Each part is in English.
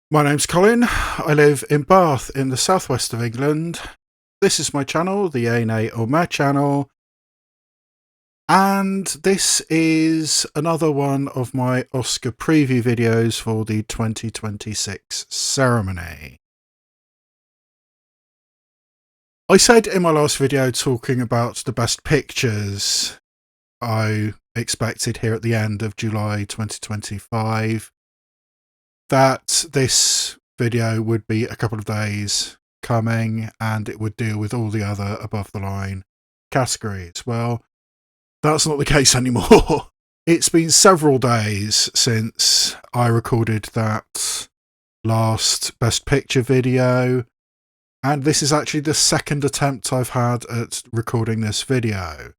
My name's Colin. I live in Bath in the southwest of England. This is my channel, the Ane or Meh channel, and this is another one of my Oscar preview videos for the 2026 ceremony. I said in my last video talking about the best pictures I expected here at the end of July 2025 that this video would be a couple of days coming and it would deal with all the other above the line categories. Well, that's not the case anymore. It's been several days since I recorded that last Best Picture video, and this is actually the second attempt I've had at recording this video.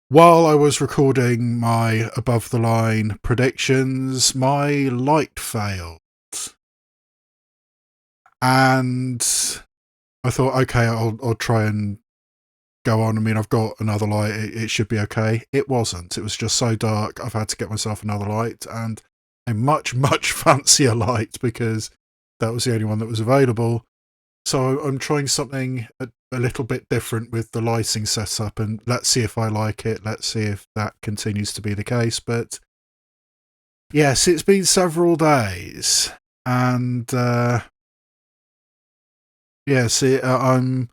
While I was recording my above the line predictions, my light failed. And I thought, okay, I'll try and go on. I mean, I've got another light. It should be okay. It wasn't. It was just so dark. I've had to get myself another light, and a much, much fancier light, because that was the only one that was available. So I'm trying something a little bit different with the lighting setup, and let's see if I like it. Let's see if that continues to be the case. But yes, it's been several days, and yes, I'm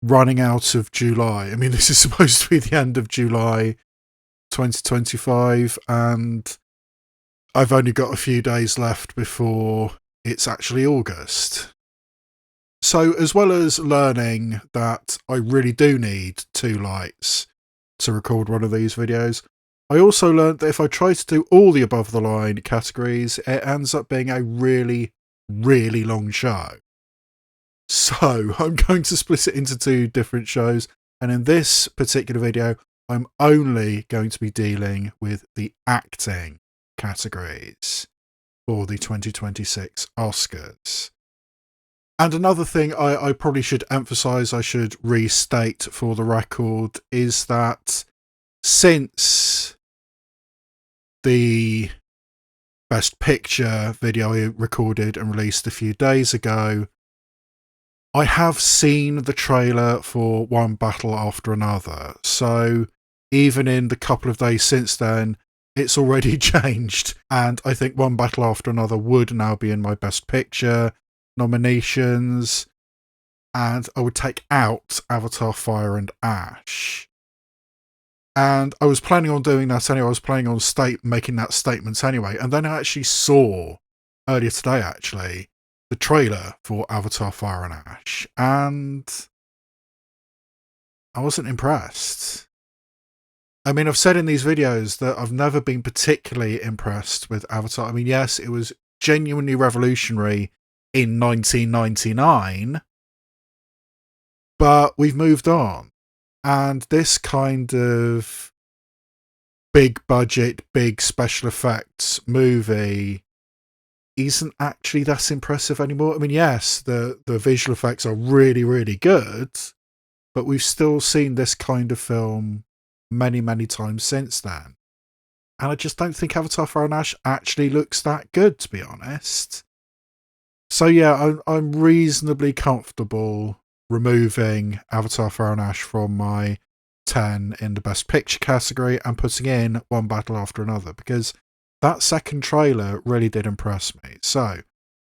running out of July. I mean, this is supposed to be the end of July 2025, and I've only got a few days left before it's actually August. So as well as learning that I really do need two lights to record one of these videos, I also learned that if I try to do all the above the line categories, it ends up being a really, really long show. So I'm going to split it into two different shows, and in this particular video I'm only going to be dealing with the acting categories for the 2026 Oscars. And another thing I probably should emphasise, I should restate for the record, is that since the Best Picture video I recorded and released a few days ago, I have seen the trailer for One Battle After Another. So even in the couple of days since then, it's already changed. And I think One Battle After Another would now be in my Best Picture nominations, and I would take out Avatar Fire and Ash. And I was planning on doing that anyway. I was planning on making that statement anyway. And then I actually saw, earlier today actually, the trailer for Avatar Fire and Ash, and I wasn't impressed. I mean, I've said in these videos that I've never been particularly impressed with Avatar. I mean, yes, it was genuinely revolutionary in 1999, but we've moved on. And this kind of big budget, big special effects movie isn't actually that impressive anymore. I mean, yes, the visual effects are really, really good, but we've still seen this kind of film many, many times since then. And I just don't think Avatar Fire and Ash actually looks that good, to be honest. So yeah, I'm reasonably comfortable removing Avatar Fire and Ash from my 10 in the Best Picture category and putting in One Battle After Another, because that second trailer really did impress me. So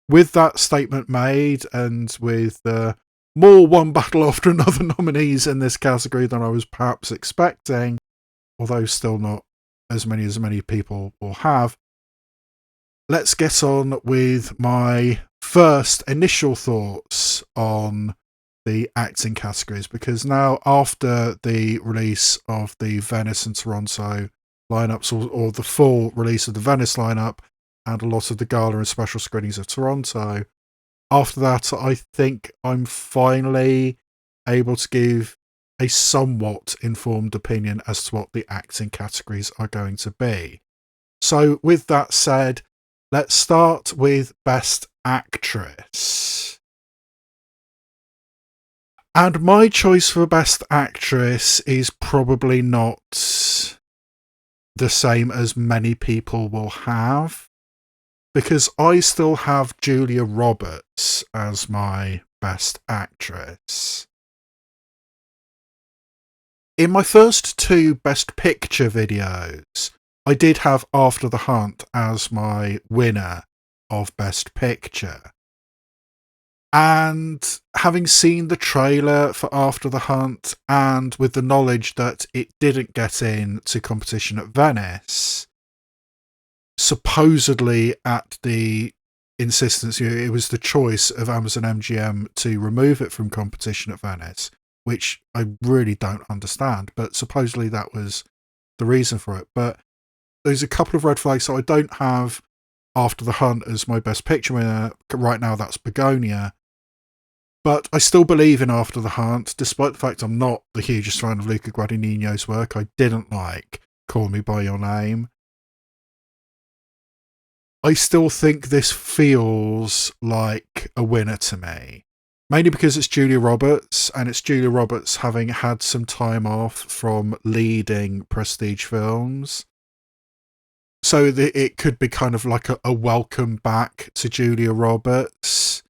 with that statement made, and with more One Battle After Another nominees in this category than I was perhaps expecting, although still not as many people will have, let's get on with my first initial thoughts on the acting categories, because now, after the release of the Venice and Toronto lineups, or the full release of the Venice lineup and a lot of the gala and special screenings of Toronto, after that I think I'm finally able to give a somewhat informed opinion as to what the acting categories are going to be. So with that said, let's start with Best Actress. And my choice for Best Actress is probably not the same as many people will have. because I still have Julia Roberts as my Best Actress. In my first two Best Picture videos, I did have After the Hunt as my winner of Best Picture. And having seen the trailer for After the Hunt, and with the knowledge that it didn't get into competition at Venice, supposedly at the insistence, it was the choice of Amazon MGM to remove it from competition at Venice, which I really don't understand, but supposedly that was the reason for it. But there's a couple of red flags. So I don't have After the Hunt as my Best Picture winner. Right now that's Begonia. But I still believe in After the Hunt, despite the fact I'm not the hugest fan of Luca Guadagnino's work. I didn't like Call Me By Your Name. I still think this feels like a winner to me. Mainly because it's Julia Roberts, and it's Julia Roberts having had some time off from leading prestige films. So it could be kind of like a welcome back to Julia Roberts.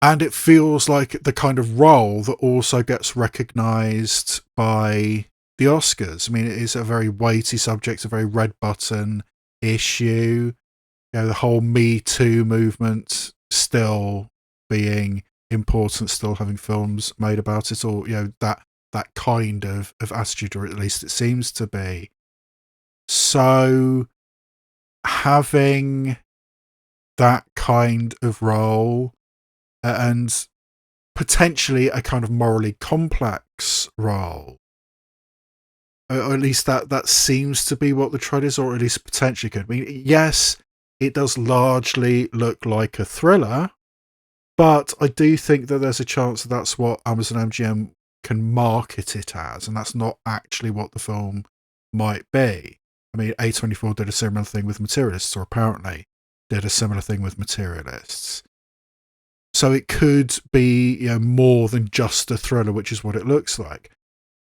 And it feels like the kind of role that also gets recognised by the Oscars. I mean, it is a very weighty subject, a very red button issue. The whole Me Too movement still being important, still having films made about it, or that kind of attitude, or at least it seems to be. So having that kind of role, and potentially a kind of morally complex role, or at least that seems to be what the trend is, or at least potentially could. I mean, yes, it does largely look like a thriller, but I do think that there's a chance that that's what Amazon MGM can market it as, and that's not actually what the film might be. I mean, A24 did a similar thing with Materialists, or apparently did a similar thing with Materialists. So it could be more than just a thriller, which is what it looks like.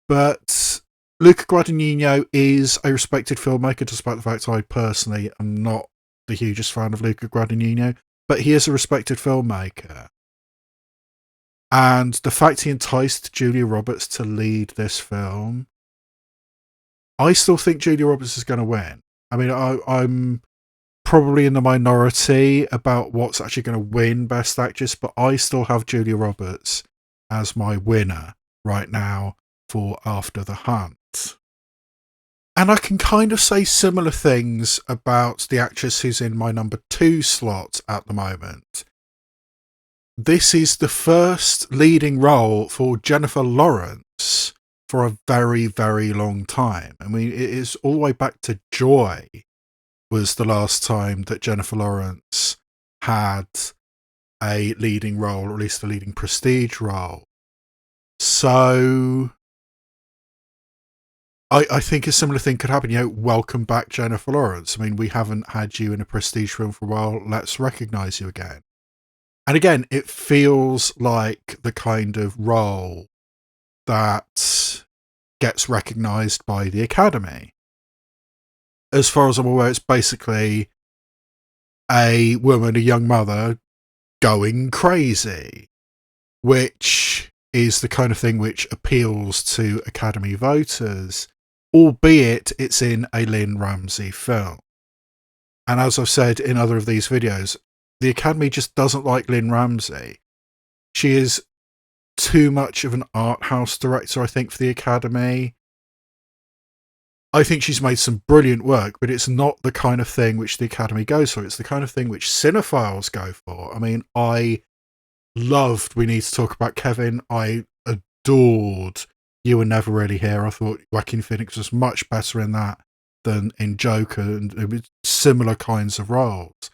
But Luca Guadagnino is a respected filmmaker, despite the fact I personally am not the hugest fan of Luca Guadagnino, but he is a respected filmmaker. And the fact he enticed Julia Roberts to lead this film, I still think Julia Roberts is going to win. I mean, I'm probably in the minority about what's actually going to win Best Actress, but I still have Julia Roberts as my winner right now for After the Hunt. And I can kind of say similar things about the actress who's in my number 2 slot at the moment. This is the first leading role for Jennifer Lawrence for a very, very long time. I mean, it is all the way back to Joy was the last time that Jennifer Lawrence had a leading role, or at least a leading prestige role. So I think a similar thing could happen. Welcome back, Jennifer Lawrence. I mean, we haven't had you in a prestige film for a while. Let's recognise you again. And again, it feels like the kind of role that gets recognised by the Academy. As far as I'm aware, it's basically a woman, a young mother, going crazy, which is the kind of thing which appeals to Academy voters, albeit it's in a Lynn Ramsay film. And as I've said in other of these videos, the Academy just doesn't like Lynn Ramsay. She is too much of an art house director, I think, for the Academy. I think she's made some brilliant work, but it's not the kind of thing which the Academy goes for. It's the kind of thing which cinephiles go for. I mean, I loved We Need to Talk About Kevin. I adored You Were Never Really Here. I thought Joaquin Phoenix was much better in that than in Joker, and it was similar kinds of roles.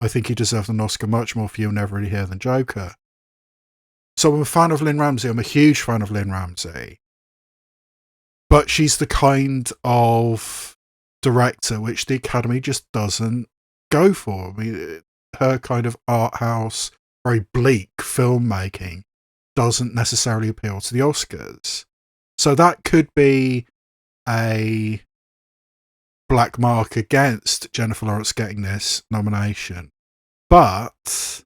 I think he deserved an Oscar much more for You Were Never Really Here than Joker. So I'm a fan of Lynn Ramsay. I'm a huge fan of Lynn Ramsay. But she's the kind of director which the Academy just doesn't go for. I mean, her kind of art house, very bleak filmmaking doesn't necessarily appeal to the Oscars. So that could be a black mark against Jennifer Lawrence getting this nomination. But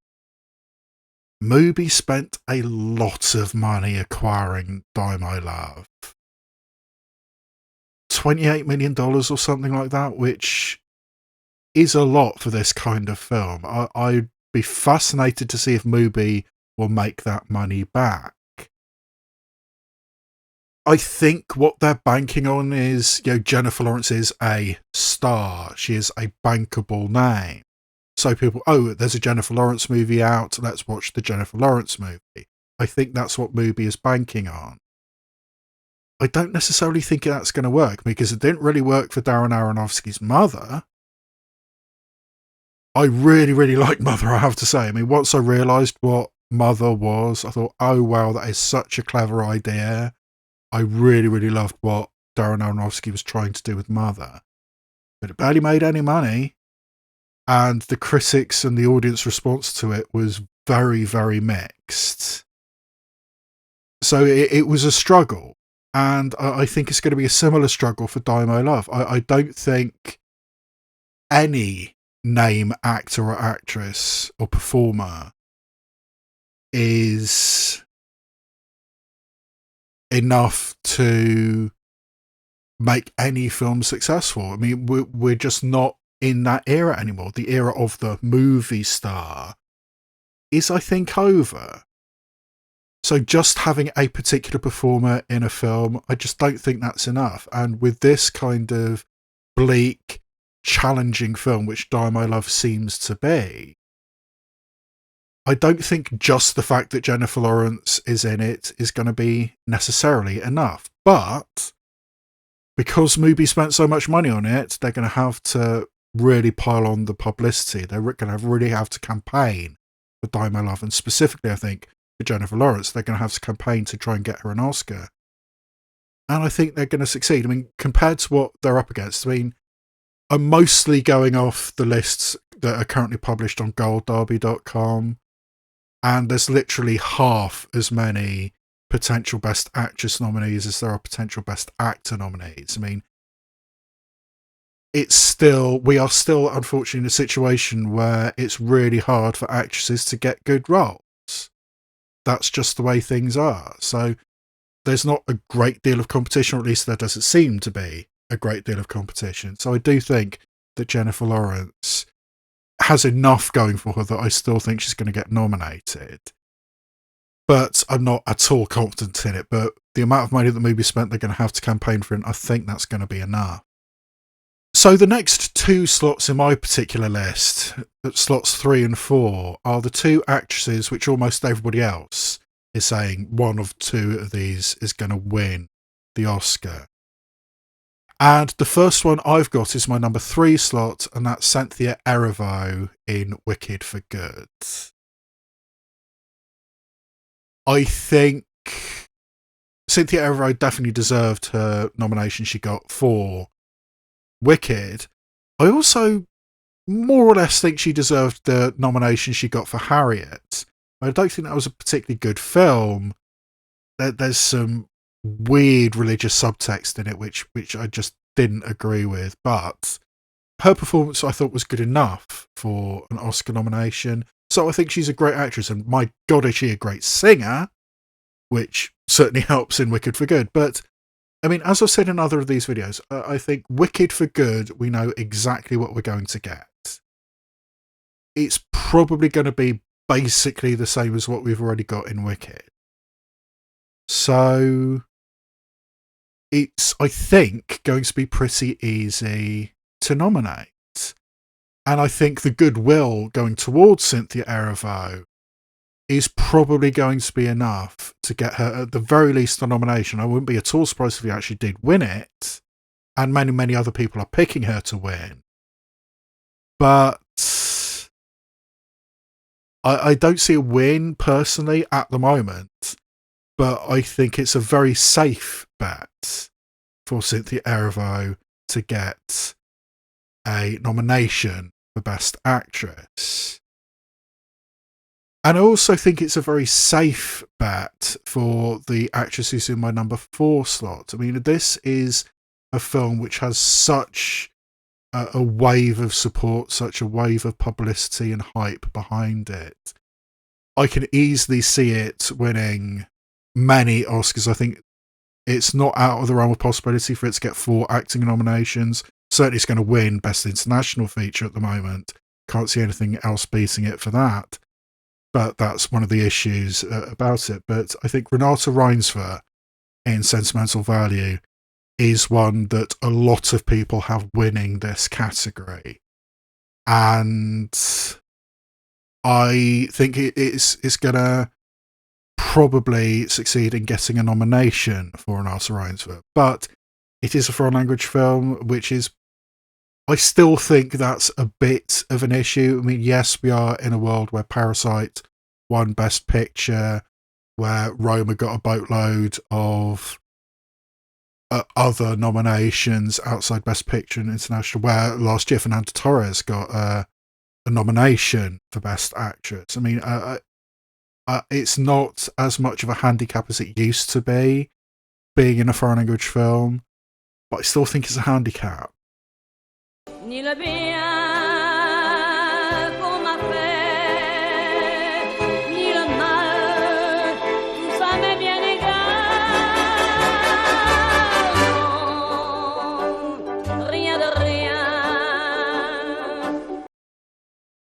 Mubi spent a lot of money acquiring Die My Love. $28 million or something like that, which is a lot for this kind of film. I'd be fascinated to see if Mubi will make that money back. I think what they're banking on is, Jennifer Lawrence is a star. She is a bankable name. So people, there's a Jennifer Lawrence movie out, let's watch the Jennifer Lawrence movie. I think that's what Mubi is banking on. I don't necessarily think that's going to work, because it didn't really work for Darren Aronofsky's Mother. I really, really like Mother, I have to say. I mean, once I realised what Mother was, I thought, oh wow, that is such a clever idea. I really, really loved what Darren Aronofsky was trying to do with Mother. But it barely made any money. And the critics and the audience response to it was very, very mixed. So it was a struggle. And I think it's going to be a similar struggle for Die My Love. I don't think any name actor or actress or performer is enough to make any film successful. I mean, we're just not in that era anymore. The era of the movie star is, I think, over. So just having a particular performer in a film, I just don't think that's enough. And with this kind of bleak, challenging film, which Die My Love seems to be, I don't think just the fact that Jennifer Lawrence is in it is going to be necessarily enough. But because Mubi spent so much money on it, they're going to have to really pile on the publicity. They're going to really have to campaign for Die My Love. And specifically, I think, for Jennifer Lawrence, they're going to have to campaign to try and get her an Oscar. And I think they're going to succeed. I mean, compared to what they're up against, I mean, I'm mostly going off the lists that are currently published on goldderby.com. And there's literally half as many potential Best Actress nominees as there are potential Best Actor nominees. I mean, we are still unfortunately in a situation where it's really hard for actresses to get good roles. That's just the way things are. So there's not a great deal of competition, or at least there doesn't seem to be a great deal of competition. So I do think that Jennifer Lawrence has enough going for her that I still think she's going to get nominated. But I'm not at all confident in it. But the amount of money that Mubi spent, they're going to have to campaign for it. I think that's going to be enough. So the next two slots in my particular list, slots 3 and 4, are the two actresses which almost everybody else is saying one of two of these is going to win the Oscar. And the first one I've got is my number 3 slot, and that's Cynthia Erivo in Wicked for Good. I think Cynthia Erivo definitely deserved her nomination she got for Wicked. I also more or less think she deserved the nomination she got for Harriet. I don't think that was a particularly good film. There's some weird religious subtext in it which I just didn't agree with, but her performance I thought was good enough for an Oscar nomination. So I think she's a great actress, and my God, is she a great singer, which certainly helps in Wicked for Good. But I mean, as I've said in other of these videos, I think Wicked for Good, we know exactly what we're going to get. It's probably going to be basically the same as what we've already got in Wicked. So it's, I think, going to be pretty easy to nominate. And I think the goodwill going towards Cynthia Erivo is probably going to be enough to get her, at the very least, a nomination. I wouldn't be at all surprised if he actually did win it. And many, many other people are picking her to win. But I don't see a win, personally, at the moment. But I think it's a very safe bet for Cynthia Erivo to get a nomination for Best Actress. And I also think it's a very safe bet for the actress who's in my number 4 slot. I mean, this is a film which has such a wave of support, such a wave of publicity and hype behind it. I can easily see it winning many Oscars. I think it's not out of the realm of possibility for it to get 4 acting nominations. Certainly it's going to win Best International Feature at the moment. Can't see anything else beating it for that. But that's one of the issues about it. But I think Renata Reinsve in Sentimental Value is one that a lot of people have winning this category. And I think it's going to probably succeed in getting a nomination for Renata Reinsve. But it is a foreign language film, which is, I still think that's a bit of an issue. I mean, yes, we are in a world where Parasite won Best Picture, where Roma got a boatload of other nominations outside Best Picture and International, where last year Fernanda Torres got a nomination for Best Actress. I mean, it's not as much of a handicap as it used to be, being in a foreign language film, but I still think it's a handicap.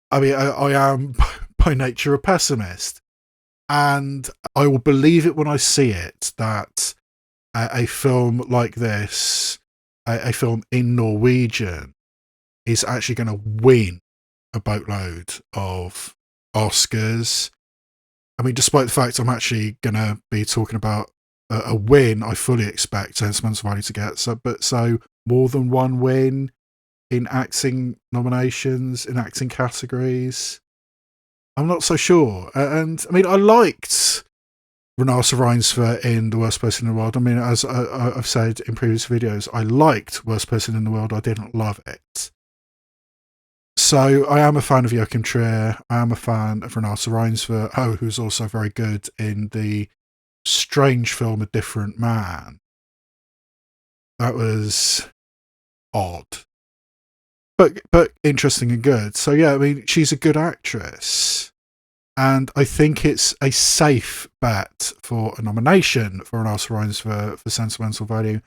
I mean, I am by nature a pessimist, and I will believe it when I see it, that a film like this, a film in Norwegian, is actually going to win a boatload of Oscars. I mean, despite the fact I'm actually going to be talking about a win, I fully expect Sentimental Value to get, so more than one win in acting nominations, in acting categories. I'm not so sure. And I mean, I liked Renata Reinsve in The Worst Person in the World. I mean, as I've said in previous videos, I liked Worst Person in the World. I didn't love it. So I am a fan of Joachim Trier. I am a fan of Renata Reinsve, who's also very good in the strange film A Different Man. That was odd, but interesting and good. So yeah, I mean, she's a good actress, and I think it's a safe bet for a nomination for Renata Reinsve for Sentimental Value.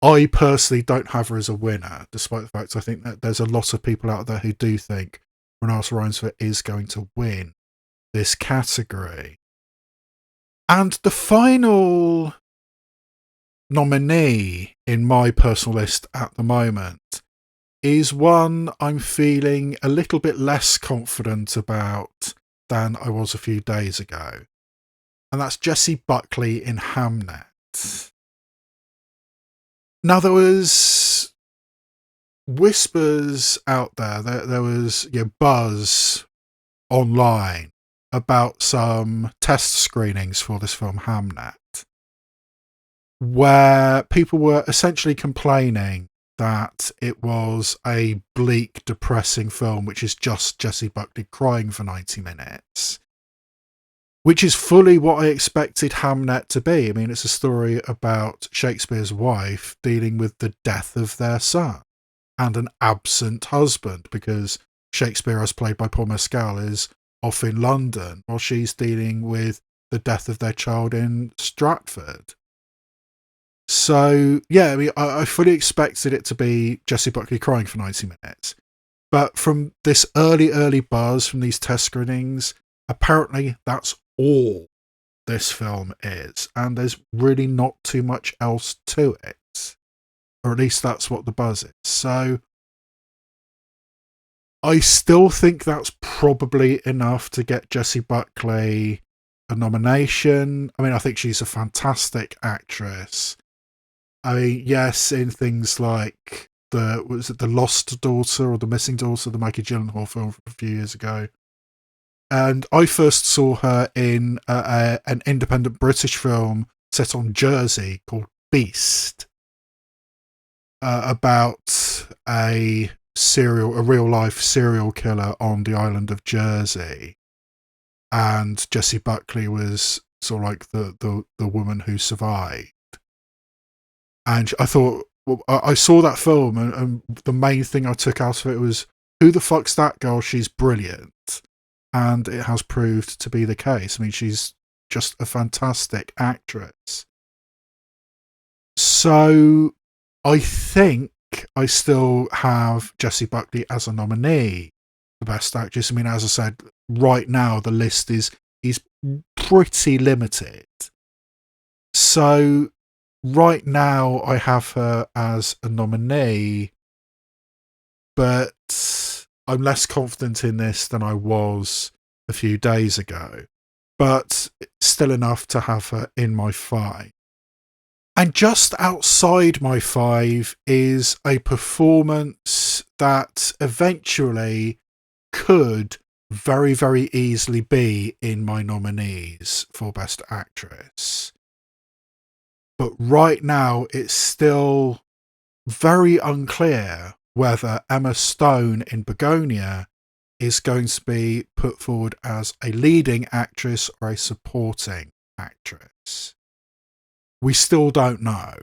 I personally don't have her as a winner, despite the fact I think that there's a lot of people out there who do think Renata Reinsve is going to win this category. And the final nominee in my personal list at the moment is one I'm feeling a little bit less confident about than I was a few days ago. And that's Jessie Buckley in Hamnet. Now, there was whispers out there, there was buzz online about some test screenings for this film Hamnet, where people were essentially complaining that it was a bleak, depressing film, which is just Jessie Buckley crying for 90 minutes. Which is fully what I expected Hamnet to be. I mean, it's a story about Shakespeare's wife dealing with the death of their son and an absent husband, because Shakespeare, as played by Paul Mescal, is off in London while she's dealing with the death of their child in Stratford. So, yeah, I mean, I fully expected it to be Jessie Buckley crying for 90 minutes. But from this early buzz from these test screenings, apparently that's all this film is. And there's really not too much else to it. Or at least that's what the buzz is. So, I still think that's probably enough to get Jessie Buckley a nomination. I mean, I think she's a fantastic actress. I mean, yes, in things like was it The Lost Daughter or The Missing Daughter, the Maggie Gyllenhaal film from a few years ago. And I first saw her in an independent British film set on Jersey called Beast, about a real life serial killer on the island of Jersey. And Jessie Buckley was sort of like the woman who survived. And I thought well, I saw that film, and the main thing I took out of it was, who the fuck's that girl? She's brilliant. And it has proved to be the case. I mean, she's just a fantastic actress. So I think I still have Jessie Buckley as a nominee for Best Actress. I mean, as I said, right now the list is pretty limited. So right now I have her as a nominee, but I'm less confident in this than I was a few days ago. But still enough to have her in my 5. And just outside my 5 is a performance that eventually could very, very easily be in my nominees for Best Actress. But right now, it's still very unclear whether Emma Stone in Begonia is going to be put forward as a leading actress or a supporting actress. We still don't know.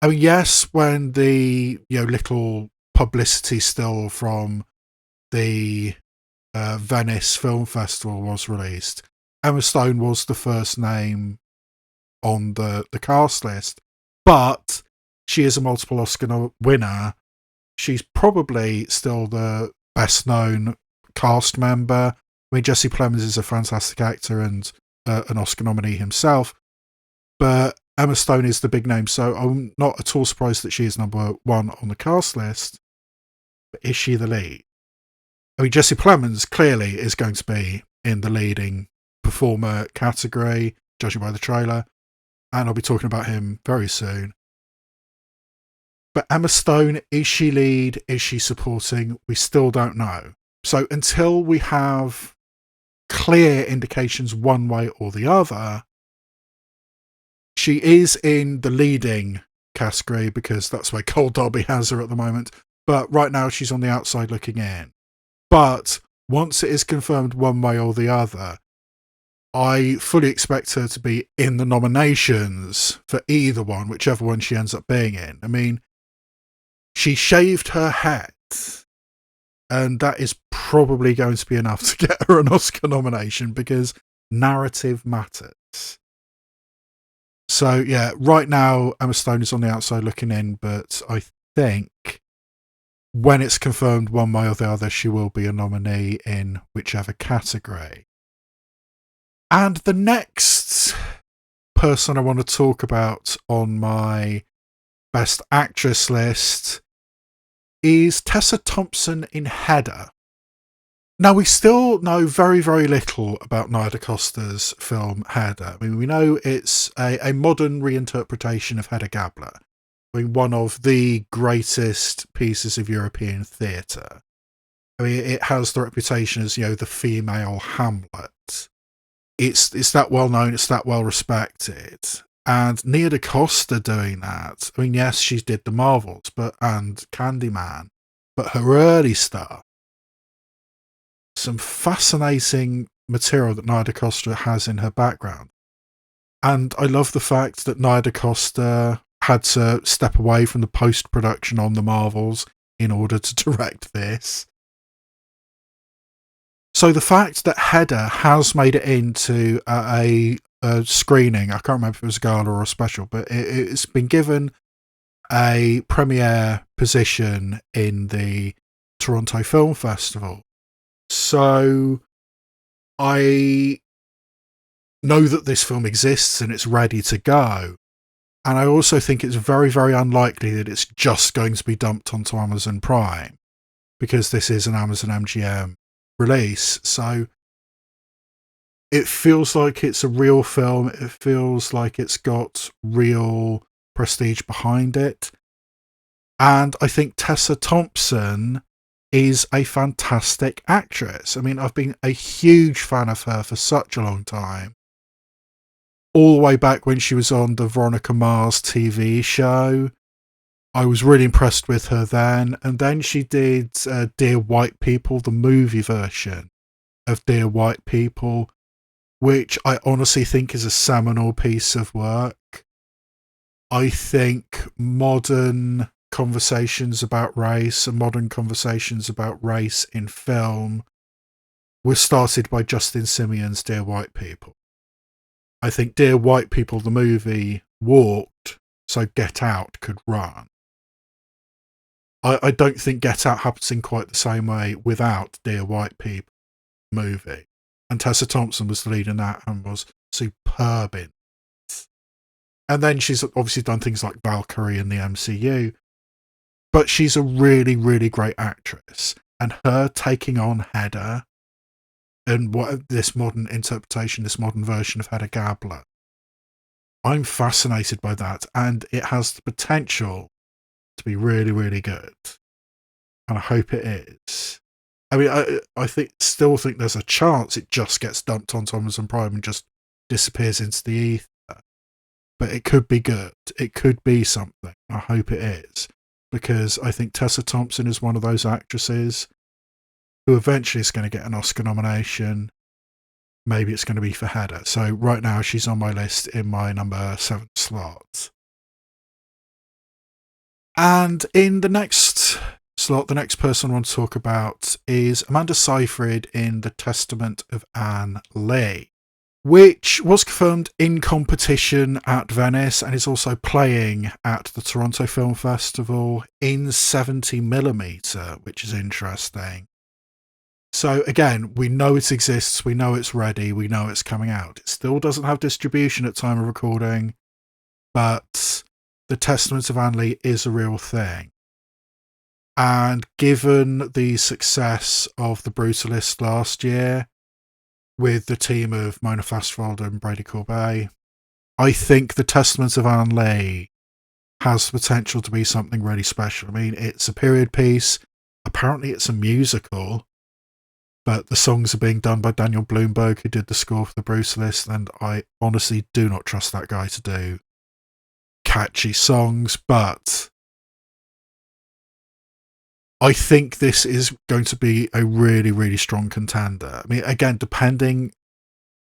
I mean, yes, when the little publicity still from the Venice Film Festival was released, Emma Stone was the first name on the cast list, but she is a multiple Oscar winner. She's probably still the best known cast member. I mean, Jesse Plemons is a fantastic actor and an Oscar nominee himself, but Emma Stone is the big name, so I'm not at all surprised that she is number 1 on the cast list. But is she the lead? I mean, Jesse Plemons clearly is going to be in the leading performer category, judging by the trailer, and I'll be talking about him very soon. But Emma Stone, is she lead? Is she supporting? We still don't know. So until we have clear indications one way or the other, she is in the leading category because that's where Cole Dobby has her at the moment. But right now she's on the outside looking in. But once it is confirmed one way or the other, I fully expect her to be in the nominations for either one, whichever one she ends up being in. I mean, she shaved her head, and that is probably going to be enough to get her an Oscar nomination because narrative matters. So, yeah, right now Emma Stone is on the outside looking in, but I think when it's confirmed one way or the other, she will be a nominee in whichever category. And the next person I want to talk about on my Best Actress list is Tessa Thompson in Hedda. Now, we still know very, very little about Nia DaCosta's film Hedda. I mean, we know it's a modern reinterpretation of Hedda Gabler. I mean, one of the greatest pieces of European theatre. I mean, it has the reputation as, the female Hamlet. It's that well known, it's that well respected. And Nia DaCosta doing that, I mean, yes, she did The Marvels and Candyman, but her early stuff, some fascinating material that Nia DaCosta has in her background. And I love the fact that Nia DaCosta had to step away from the post-production on The Marvels in order to direct this. So the fact that Hedda has made it into a screening, I can't remember if it was a gala or a special, but it's been given a premiere position in the Toronto Film Festival. So I know that this film exists and it's ready to go. And I also think it's very, very unlikely that it's just going to be dumped onto Amazon Prime, because this is an Amazon MGM release. So it feels like it's a real film. It feels like it's got real prestige behind it. And I think Tessa Thompson is a fantastic actress. I mean, I've been a huge fan of her for such a long time. All the way back when she was on the Veronica Mars TV show. I was really impressed with her then. And then she did Dear White People, the movie version of Dear White People, which I honestly think is a seminal piece of work. I think modern conversations about race and modern conversations about race in film were started by Justin Simeon's Dear White People. I think Dear White People, the movie, walked so Get Out could run. I don't think Get Out happens in quite the same way without Dear White People movie. And Tessa Thompson was the lead in that and was superb in it. And then she's obviously done things like Valkyrie in the MCU. But she's a really, really great actress. And her taking on Hedda and what this modern interpretation, this modern version of Hedda Gabler, I'm fascinated by that. And it has the potential to be really, really good. And I hope it is. I mean, I still think there's a chance it just gets dumped on Amazon Prime and just disappears into the ether. But it could be good. It could be something. I hope it is. Because I think Tessa Thompson is one of those actresses who eventually is going to get an Oscar nomination. Maybe it's going to be for Hedda. So right now she's on my list in my number 7 slot. And in the next slot, the next person I want to talk about is Amanda Seyfried in The Testament of Anne Lee, which was confirmed in competition at Venice and is also playing at the Toronto Film Festival in 70mm, which is interesting. So again, we know it exists, we know it's ready, we know it's coming out. It still doesn't have distribution at time of recording, but The Testament of Anne Lee is a real thing. And given the success of The Brutalist last year, with the team of Mona Fastvold and Brady Corbet, I think The Testament of Anne Lee has the potential to be something really special. I mean, it's a period piece. Apparently it's a musical, but the songs are being done by Daniel Bloomberg, who did the score for The Brutalist, and I honestly do not trust that guy to do catchy songs, but I think this is going to be a really, really strong contender. I mean, again, depending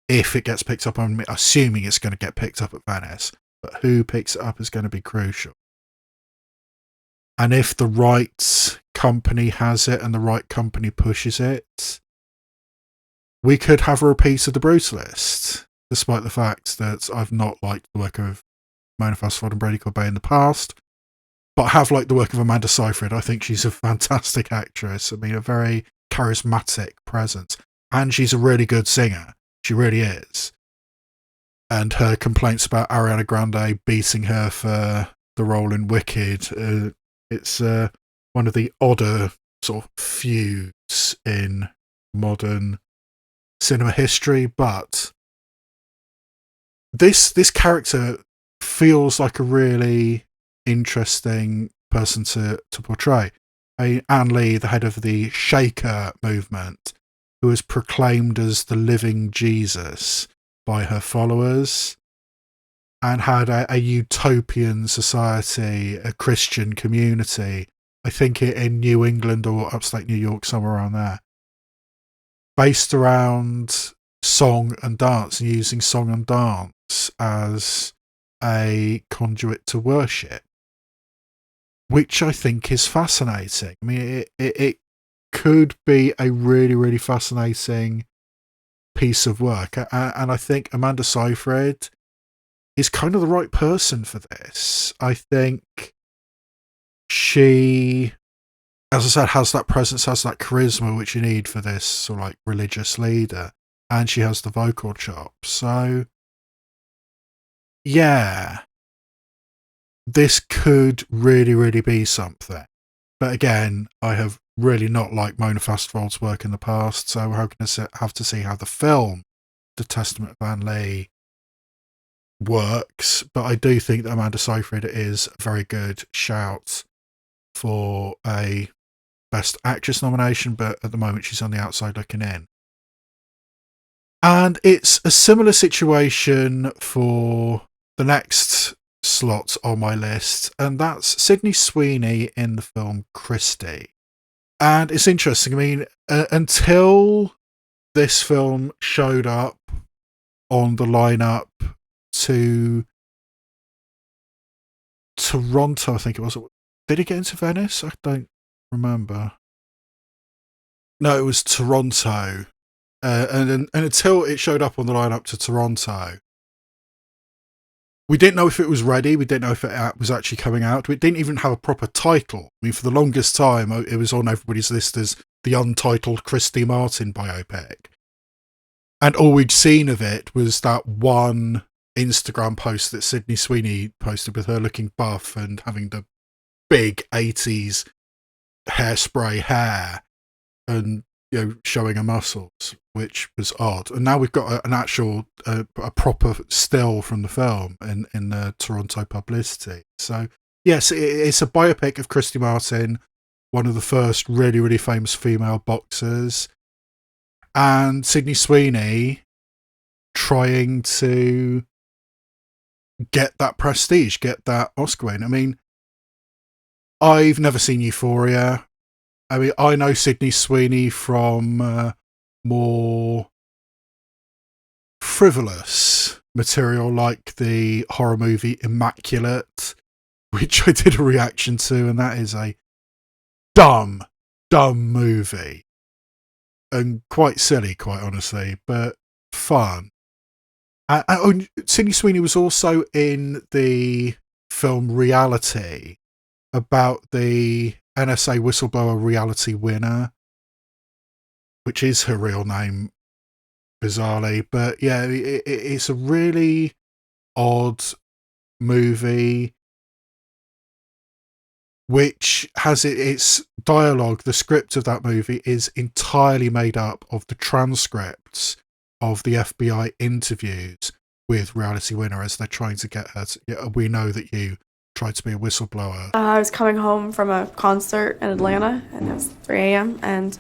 if it gets picked up, I'm assuming it's going to get picked up at Venice, but who picks it up is going to be crucial. And if the right company has it and the right company pushes it, we could have a repeat of The Brutalist, despite the fact that I've not liked the work of Mona Fastvold and Brady Corbet in the past. But I have liked the work of Amanda Seyfried. I think she's a fantastic actress. I mean, a very charismatic presence. And she's a really good singer. She really is. And her complaints about Ariana Grande beating her for the role in Wicked, it's one of the odder sort of feuds in modern cinema history. But this character feels like a really interesting person to portray. Anne Lee, the head of the Shaker movement, who is proclaimed as the living Jesus by her followers and had a utopian society, a Christian community, I think in New England or upstate New York, somewhere around there, based around song and dance and using song and dance as a conduit to worship, which I think is fascinating. I mean, it could be a really, really fascinating piece of work. And I think Amanda Seyfried is kind of the right person for this. I think she, as I said, has that presence, has that charisma which you need for this sort of like religious leader. And she has the vocal chops. So, yeah, this could really, really be something. But again, I have really not liked Mona Fastvold's work in the past, so we're going to have to see how the film, The Testament of Anne Lee, works. But I do think that Amanda Seyfried is a very good shout for a Best Actress nomination, but at the moment she's on the outside looking in. And it's a similar situation for the next slot on my list, and that's Sydney Sweeney in the film Christie. And it's interesting, I mean, until this film showed up on the lineup to Toronto, I think it was. Did it get into Venice? I don't remember. No, it was Toronto. And until it showed up on the lineup to Toronto, we didn't know if it was ready. We didn't know if it was actually coming out. We didn't even have a proper title. I mean, for the longest time, it was on everybody's list as the untitled Christy Martin biopic. And all we'd seen of it was that one Instagram post that Sydney Sweeney posted with her looking buff and having the big 80s hairspray hair and, you know, showing her muscles, which was odd. And now we've got an actual, a proper still from the film in the Toronto publicity. So, yes, it's a biopic of Christy Martin, one of the first really, really famous female boxers. And Sydney Sweeney trying to get that prestige, get that Oscar win. I mean, I've never seen Euphoria. I mean, I know Sydney Sweeney from more frivolous material like the horror movie Immaculate, which I did a reaction to, and that is a dumb movie. And quite silly, quite honestly, but fun. Sydney Sweeney was also in the film Reality about the NSA whistleblower reality winner, which is her real name, bizarrely. But yeah, it's a really odd movie which has its dialogue. The script of that movie is entirely made up of the transcripts of the FBI interviews with reality winner as they're trying to get her to, we know that you tried to be a whistleblower. I was coming home from a concert in Atlanta, and it was 3 a.m., and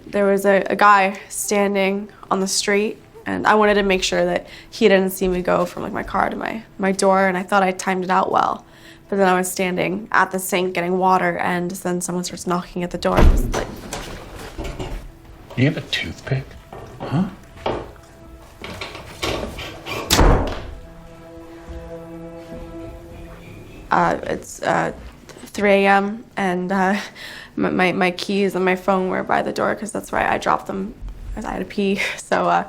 there was a guy standing on the street, and I wanted to make sure that he didn't see me go from like my car to my door, and I thought I timed it out well. But then I was standing at the sink getting water, and then someone starts knocking at the door. And was like, you have a toothpick? Huh? It's 3 a.m. and my keys and my phone were by the door because that's where I dropped them as I had to pee. So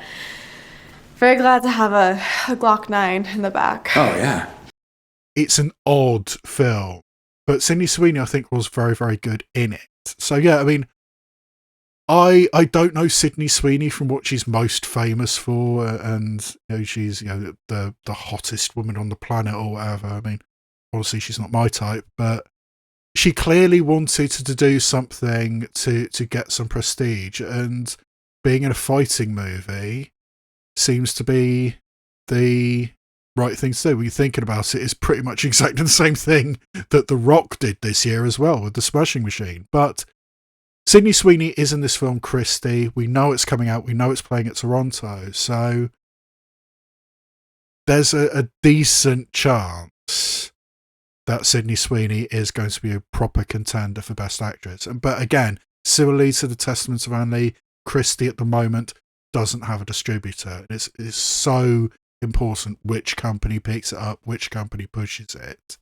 very glad to have a Glock 9 in the back. Oh, yeah. It's an odd film, but Sydney Sweeney, I think, was very, very good in it. So, yeah, I mean, I don't know Sydney Sweeney from what she's most famous for, and you know, she's, you know, the hottest woman on the planet or whatever. I mean, obviously she's not my type, but she clearly wanted to do something to get some prestige, and being in a fighting movie seems to be the right thing to do. When you're thinking about it, it's pretty much exactly the same thing that The Rock did this year as well with The Smashing Machine. But Sydney Sweeney is in this film, Christy. We know it's coming out. We know it's playing at Toronto. So there's a decent chance that Sydney Sweeney is going to be a proper contender for Best Actress. But again, similarly to The Testaments of Anne Lee, Christy at the moment doesn't have a distributor. It's so important which company picks it up, which company pushes it.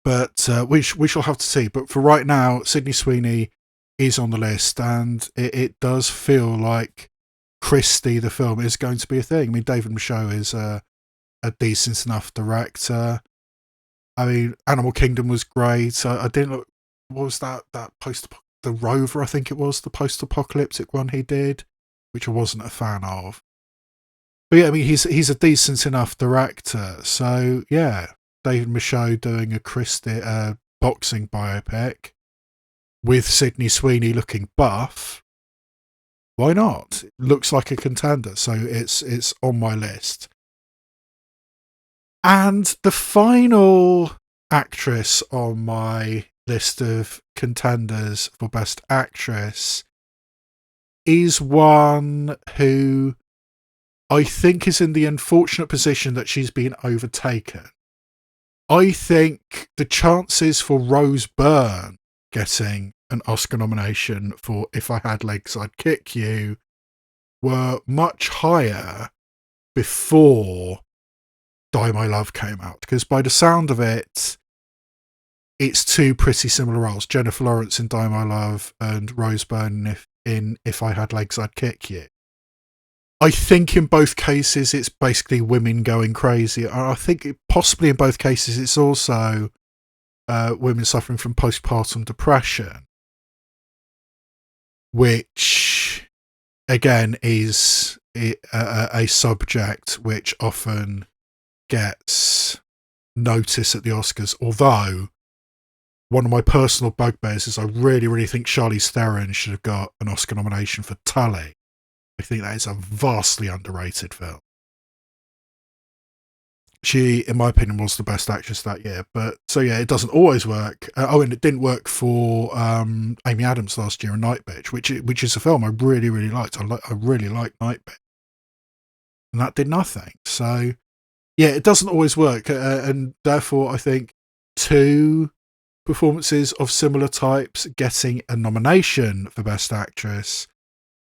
But we shall have to see. But for right now, Sydney Sweeney is on the list, and it does feel like Christy, the film, is going to be a thing. I mean, David Michôd is a decent enough director. I mean, Animal Kingdom was great. I didn't look. What was that the Rover? I think it was the post-apocalyptic one he did, which I wasn't a fan of. But yeah, I mean, he's a decent enough director. So yeah, David Michôd doing a Christy boxing biopic with Sydney Sweeney looking buff. Why not? It looks like a contender, so it's on my list. And the final actress on my list of contenders for Best Actress is one who I think is in the unfortunate position that she's been overtaken. I think the chances for Rose Byrne getting an Oscar nomination for If I Had Legs, I'd Kick You were much higher before Die My Love came out, because by the sound of it, it's two pretty similar roles. Jennifer Lawrence in Die My Love and Rose Byrne in If I Had Legs I'd Kick You. I think in both cases it's basically women going crazy. I think possibly in both cases it's also women suffering from postpartum depression, which again is a subject which often gets notice at the Oscars. Although one of my personal bugbears is I really, really think Charlize Theron should have got an Oscar nomination for Tully. I think that is a vastly underrated film. She, in my opinion, was the best actress that year. But so yeah, it doesn't always work. And it didn't work for Amy Adams last year in Night Bitch, which is a film I really, really liked. I really liked Night Bitch, and that did nothing. So yeah, it doesn't always work, and therefore I think two performances of similar types getting a nomination for Best Actress,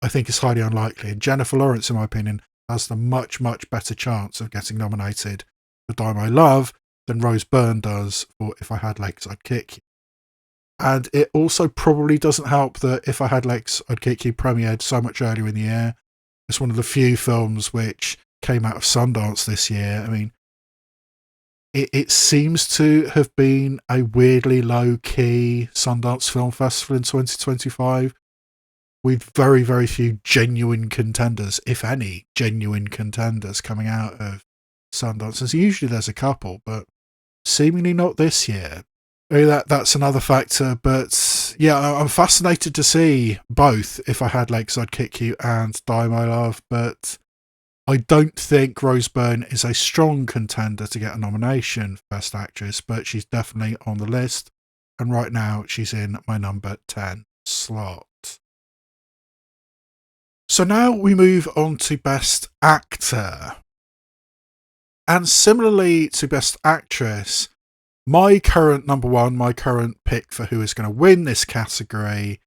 I think is highly unlikely. And Jennifer Lawrence, in my opinion, has the much, much better chance of getting nominated for Die My Love than Rose Byrne does for If I Had Legs I'd Kick You. And it also probably doesn't help that If I Had Legs I'd Kick You premiered so much earlier in the year. It's one of the few films which came out of Sundance this year. I mean, it seems to have been a weirdly low-key Sundance Film Festival in 2025, with very, very few genuine contenders, if any genuine contenders, coming out of Sundance. And so usually there's a couple, but seemingly not this year. Maybe that's another factor. But yeah, I'm fascinated to see both If I Had Legs I'd Kick You and Die My Love. But I don't think Rose Byrne is a strong contender to get a nomination for Best Actress, but she's definitely on the list. And right now she's in my number 10 slot. So now we move on to Best Actor. And similarly to Best Actress, my current number one, my current pick for who is going to win this category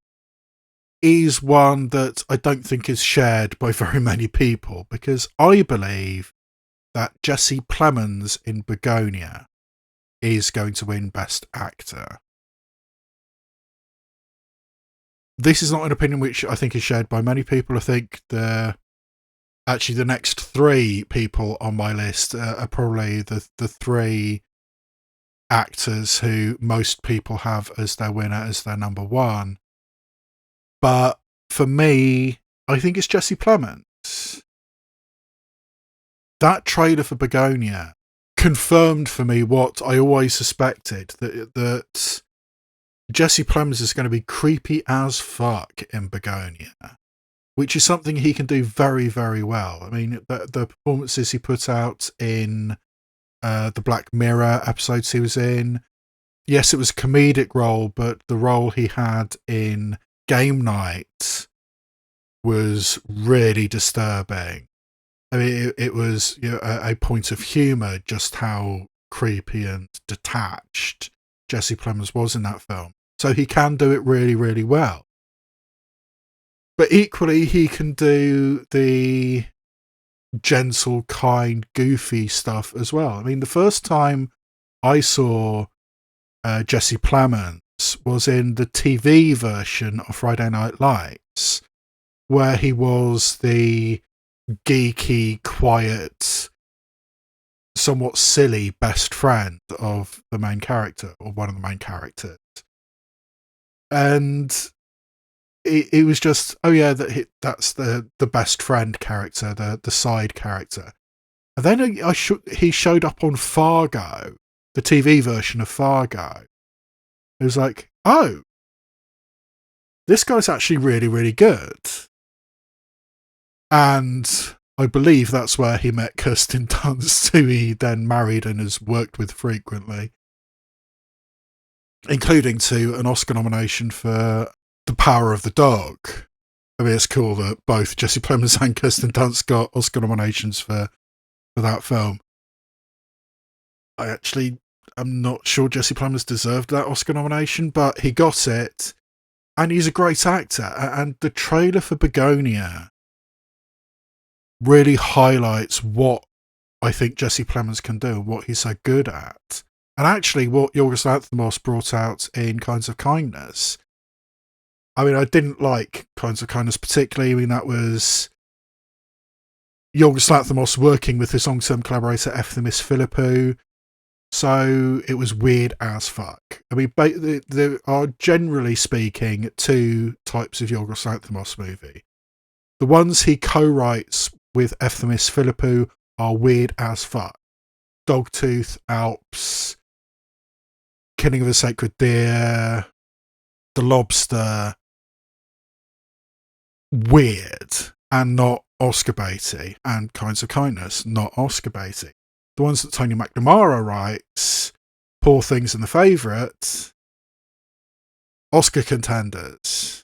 is one that I don't think is shared by very many people, because I believe that Jesse Plemons in Begonia is going to win Best Actor. This is not an opinion which I think is shared by many people. I think the next three people on my list are probably the three actors who most people have as their winner, as their number one. But for me, I think it's Jesse Plemons. That trailer for Begonia confirmed for me what I always suspected, that Jesse Plemons is going to be creepy as fuck in Begonia, which is something he can do very, very well. I mean, the performances he put out in the Black Mirror episodes he was in, yes, it was a comedic role, but the role he had in Game Night was really disturbing. I mean, it was, you know, a point of humour just how creepy and detached Jesse Plemons was in that film. So he can do it really, really well. But equally, he can do the gentle, kind, goofy stuff as well. I mean, the first time I saw Jesse Plemons was in the TV version of Friday Night Lights, where he was the geeky, quiet, somewhat silly best friend of the main character, or one of the main characters. And it was just, oh yeah, that's the best friend character, the side character. And then he showed up on Fargo, the TV version of Fargo. It was like, oh, this guy's actually really, really good. And I believe that's where he met Kirsten Dunst, who he then married and has worked with frequently, including to an Oscar nomination for The Power of the Dog. I mean, it's cool that both Jesse Plemons and Kirsten Dunst got Oscar nominations for that film. I'm not sure Jesse Plemons deserved that Oscar nomination, but he got it, and he's a great actor. And the trailer for Begonia really highlights what I think Jesse Plemons can do and what he's so good at. And actually, what Yorgos Lanthimos brought out in Kinds of Kindness. I mean, I didn't like Kinds of Kindness particularly. I mean, that was Yorgos Lanthimos working with his long-term collaborator Venice Philippou. So it was weird as fuck. I mean, there are, generally speaking, two types of Yorgos Lanthimos movie. The ones he co-writes with Venice Philippou are weird as fuck. Dogtooth, Alps, Killing of a Sacred Deer, The Lobster. Weird and not Oscar baity, and Kinds of Kindness, not Oscar baity. The ones that Tony McNamara writes, Poor Things and The Favourite, Oscar contenders.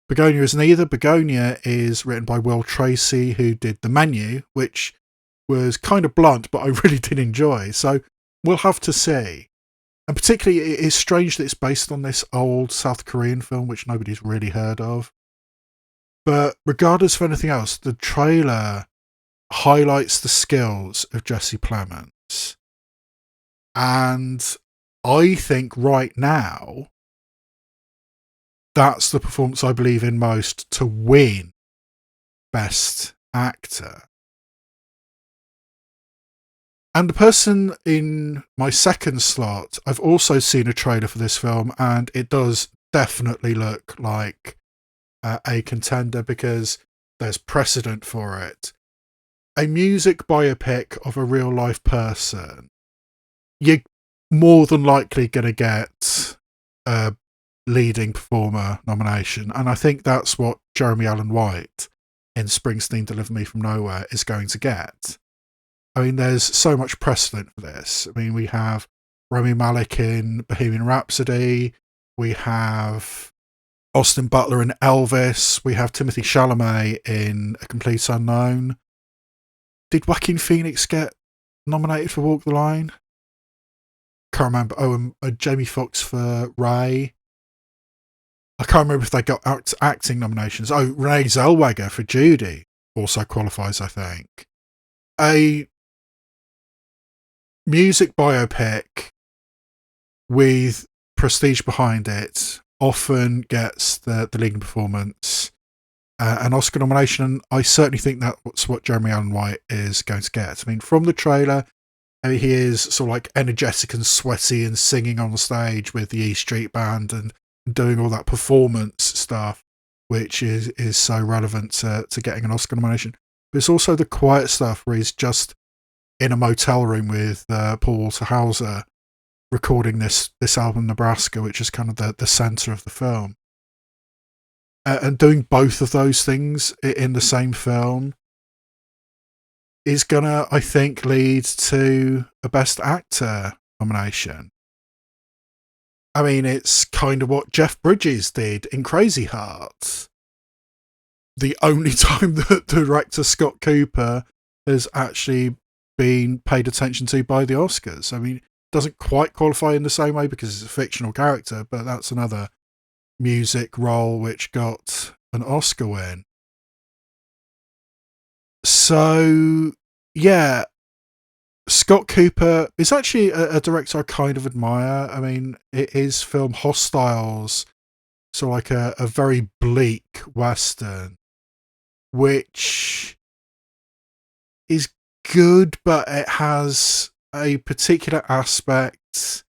Begonia is neither. Begonia is written by Will Tracy, who did The Menu, which was kind of blunt, but I really did enjoy. So we'll have to see. And particularly, it is strange that it's based on this old South Korean film, which nobody's really heard of. But regardless of anything else, the trailer highlights the skills of Jesse Plemons. And I think right now, that's the performance I believe in most to win Best Actor. And the person in my second slot, I've also seen a trailer for this film, and it does definitely look like a contender because there's precedent for it. A music biopic of a real life person. You're more than likely going to get a leading performer nomination, and I think that's what Jeremy Allen White in Springsteen Deliver Me From Nowhere is going to get. I mean, there's so much precedent for this. I mean, we have Rami Malek in Bohemian Rhapsody, we have Austin Butler in Elvis, we have Timothée Chalamet in A Complete Unknown. Did Joaquin Phoenix get nominated for Walk the Line? Can't remember. Oh, and Jamie Foxx for Ray. I can't remember if they got acting nominations. Oh, Renee Zellweger for Judy also qualifies, I think. A music biopic with prestige behind it often gets the leading performance, an Oscar nomination. I certainly think that's what Jeremy Allen White is going to get. I mean, from the trailer, he is sort of like energetic and sweaty and singing on the stage with the E Street Band and doing all that performance stuff, which is so relevant to getting an Oscar nomination. But it's also the quiet stuff where he's just in a motel room with Paul Walter Hauser recording this album Nebraska, which is kind of the centre of the film. And doing both of those things in the same film is gonna, I think, lead to a Best Actor nomination. I mean, it's kind of what Jeff Bridges did in Crazy Heart. The only time that director Scott Cooper has actually been paid attention to by the Oscars. I mean, doesn't quite qualify in the same way because it's a fictional character, but that's another music role which got an Oscar win. So, yeah, Scott Cooper is actually a director I kind of admire. I mean, his film Hostiles, so like a very bleak Western, which is good, but it has a particular aspect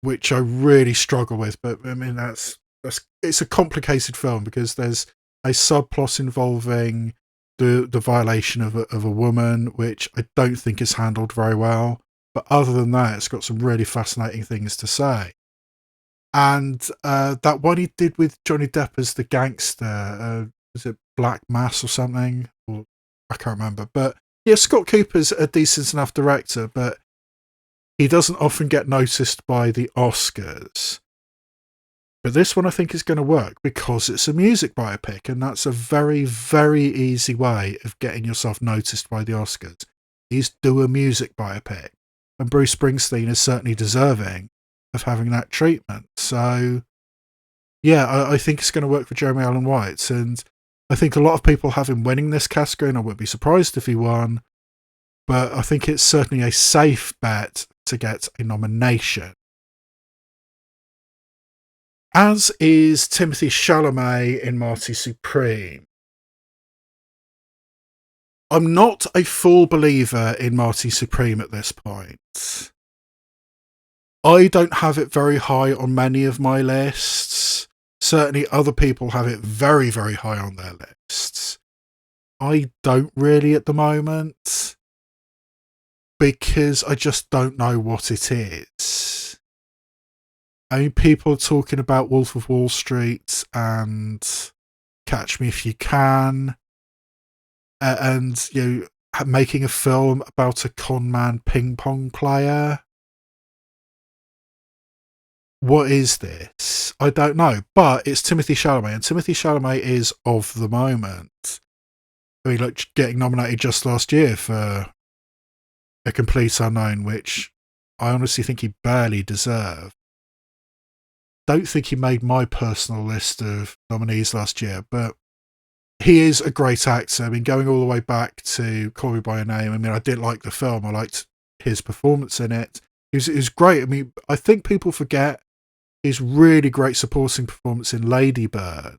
which I really struggle with. But I mean, it's a complicated film because there's a subplot involving the violation of a woman, which I don't think is handled very well. But other than that, it's got some really fascinating things to say. And that one he did with Johnny Depp as the gangster, was it Black Mass or something? Or I can't remember. But yeah, Scott Cooper's a decent enough director, but he doesn't often get noticed by the Oscars. But this one I think is going to work because it's a music biopic, and that's a very, very easy way of getting yourself noticed by the Oscars, is do a music biopic. And Bruce Springsteen is certainly deserving of having that treatment. So, yeah, I think it's going to work for Jeremy Allen White. And I think a lot of people have him winning this category, and I wouldn't be surprised if he won. But I think it's certainly a safe bet to get a nomination. As is Timothy Chalamet in Marty Supreme. I'm not a full believer in Marty Supreme at this point. I don't have it very high on many of my lists. Certainly other people have it very, very high on their lists. I don't really at the moment, because I just don't know what it is. I mean, people are talking about Wolf of Wall Street and Catch Me If You Can, and making a film about a con man ping pong player. What is this? I don't know, but it's Timothy Chalamet, and Timothy Chalamet is of the moment. I mean, like, getting nominated just last year for A Complete Unknown, which I honestly think he barely deserved. Don't think he made my personal list of nominees last year, but he is a great actor. I mean, going all the way back to Call Me By Your Name, I mean, I didn't like the film. I liked his performance in it. It was great. I mean, I think people forget his really great supporting performance in Lady Bird.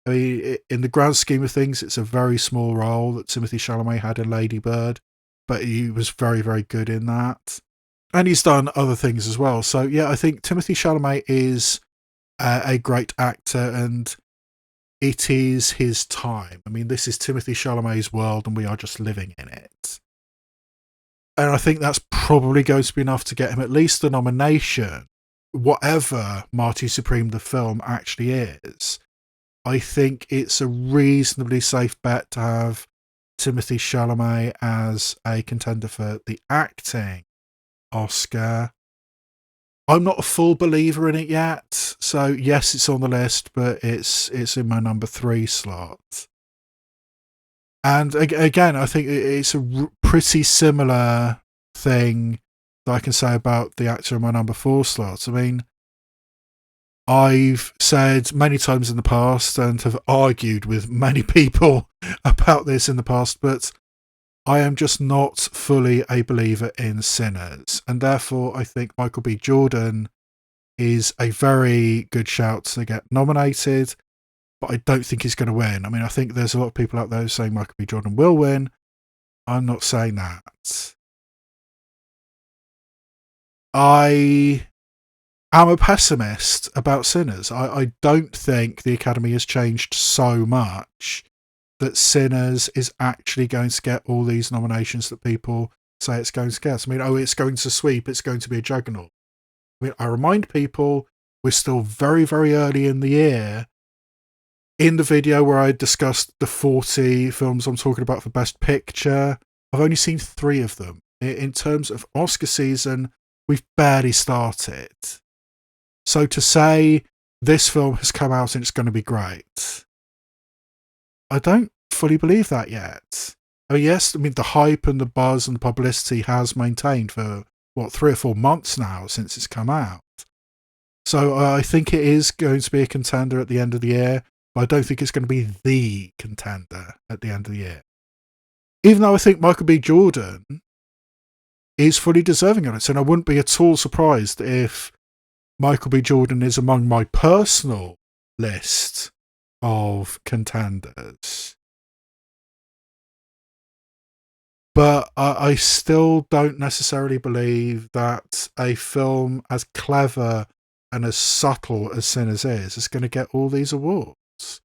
I mean, in the grand scheme of things, it's a very small role that Timothy Chalamet had in Lady Bird, but he was very, very good in that. And he's done other things as well. So, yeah, I think Timothy Chalamet is a great actor, and it is his time. I mean, this is Timothy Chalamet's world, and we are just living in it. And I think that's probably going to be enough to get him at least a nomination, whatever Marty Supreme the film actually is. I think it's a reasonably safe bet to have Timothy Chalamet as a contender for the acting Oscar. I'm not a full believer in it yet, so yes, it's on the list, but it's in my number 3 slot. And again, I think it's a pretty similar thing that I can say about the actor in my number 4 slot. I mean, I've said many times in the past and have argued with many people about this in the past, but I am just not fully a believer in Sinners, and therefore I think Michael B. Jordan is a very good shout to get nominated, but I don't think he's going to win. I mean, I think there's a lot of people out there saying Michael B. Jordan will win. I'm not saying that. I am a pessimist about Sinners. I don't think the Academy has changed so much that Sinners is actually going to get all these nominations that people say it's going to get. I mean, it's going to sweep, it's going to be a juggernaut. I mean, I remind people we're still very, very early in the year. In the video where I discussed the 40 films I'm talking about for Best Picture, I've only seen 3 of them. In terms of Oscar season, we've barely started. So to say this film has come out and it's going to be great, I don't fully believe that yet. I mean, yes, I mean, the hype and the buzz and the publicity has maintained for, 3 or 4 months now since it's come out. So I think it is going to be a contender at the end of the year, but I don't think it's going to be the contender at the end of the year. Even though I think Michael B. Jordan is fully deserving of it, and I wouldn't be at all surprised if Michael B. Jordan is among my personal list of contenders. But I still don't necessarily believe that a film as clever and as subtle as Sinners is going to get all these awards.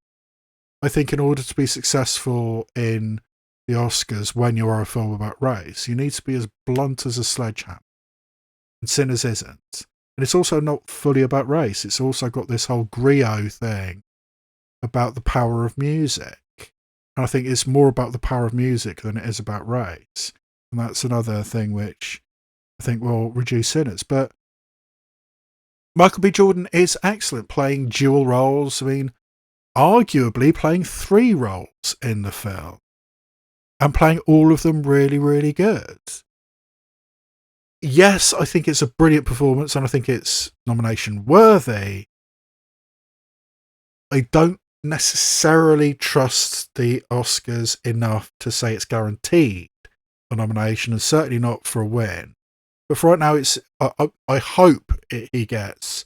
I think in order to be successful in the Oscars when you are a film about race, you need to be as blunt as a sledgehammer. And Sinners isn't. And it's also not fully about race. It's also got this whole griot thing about the power of music. And I think it's more about the power of music than it is about race. And that's another thing which I think will reduce Sinners. But Michael B. Jordan is excellent playing dual roles. I mean, arguably playing 3 roles in the film. And playing all of them really, really good. Yes, I think it's a brilliant performance and I think it's nomination worthy. I don't necessarily trust the Oscars enough to say it's guaranteed a nomination, and certainly not for a win. But for right now, I hope he gets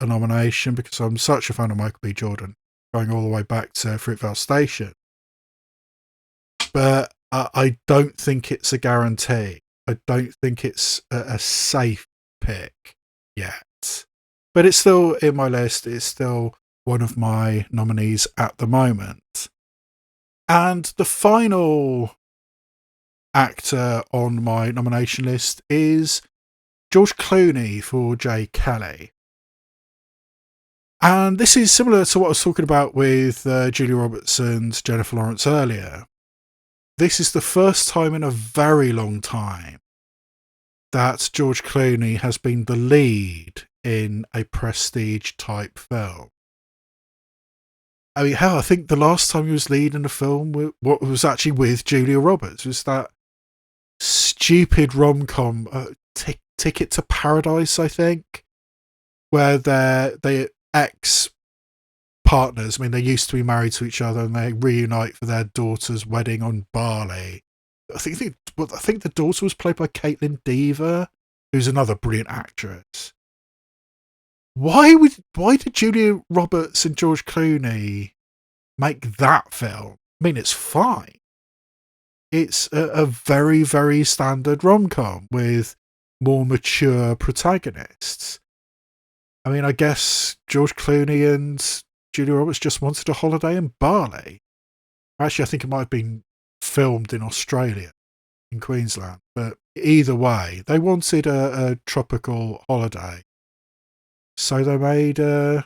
a nomination, because I'm such a fan of Michael B. Jordan, going all the way back to Fruitvale Station. But I don't think it's a guarantee. I don't think it's a safe pick yet. But it's still in my list. It's still one of my nominees at the moment. And the final actor on my nomination list is George Clooney for J. Kelly. And this is similar to what I was talking about with Julia Roberts and Jennifer Lawrence earlier. This is the first time in a very long time that George Clooney has been the lead in a prestige type film. I mean, hell, I think the last time he was leading a film what was actually with Julia Roberts was that stupid rom-com, Ticket to Paradise, I think, where they ex-partners, I mean, they used to be married to each other, and they reunite for their daughter's wedding on Bali. I think the daughter was played by Caitlin Dever, who's another brilliant actress. Why did Julia Roberts and George Clooney make that film? I mean, it's fine. It's a very, very standard rom-com with more mature protagonists. I mean, I guess George Clooney and Julia Roberts just wanted a holiday in Bali. Actually, I think it might have been filmed in Australia, in Queensland. But either way, they wanted a tropical holiday. So they made a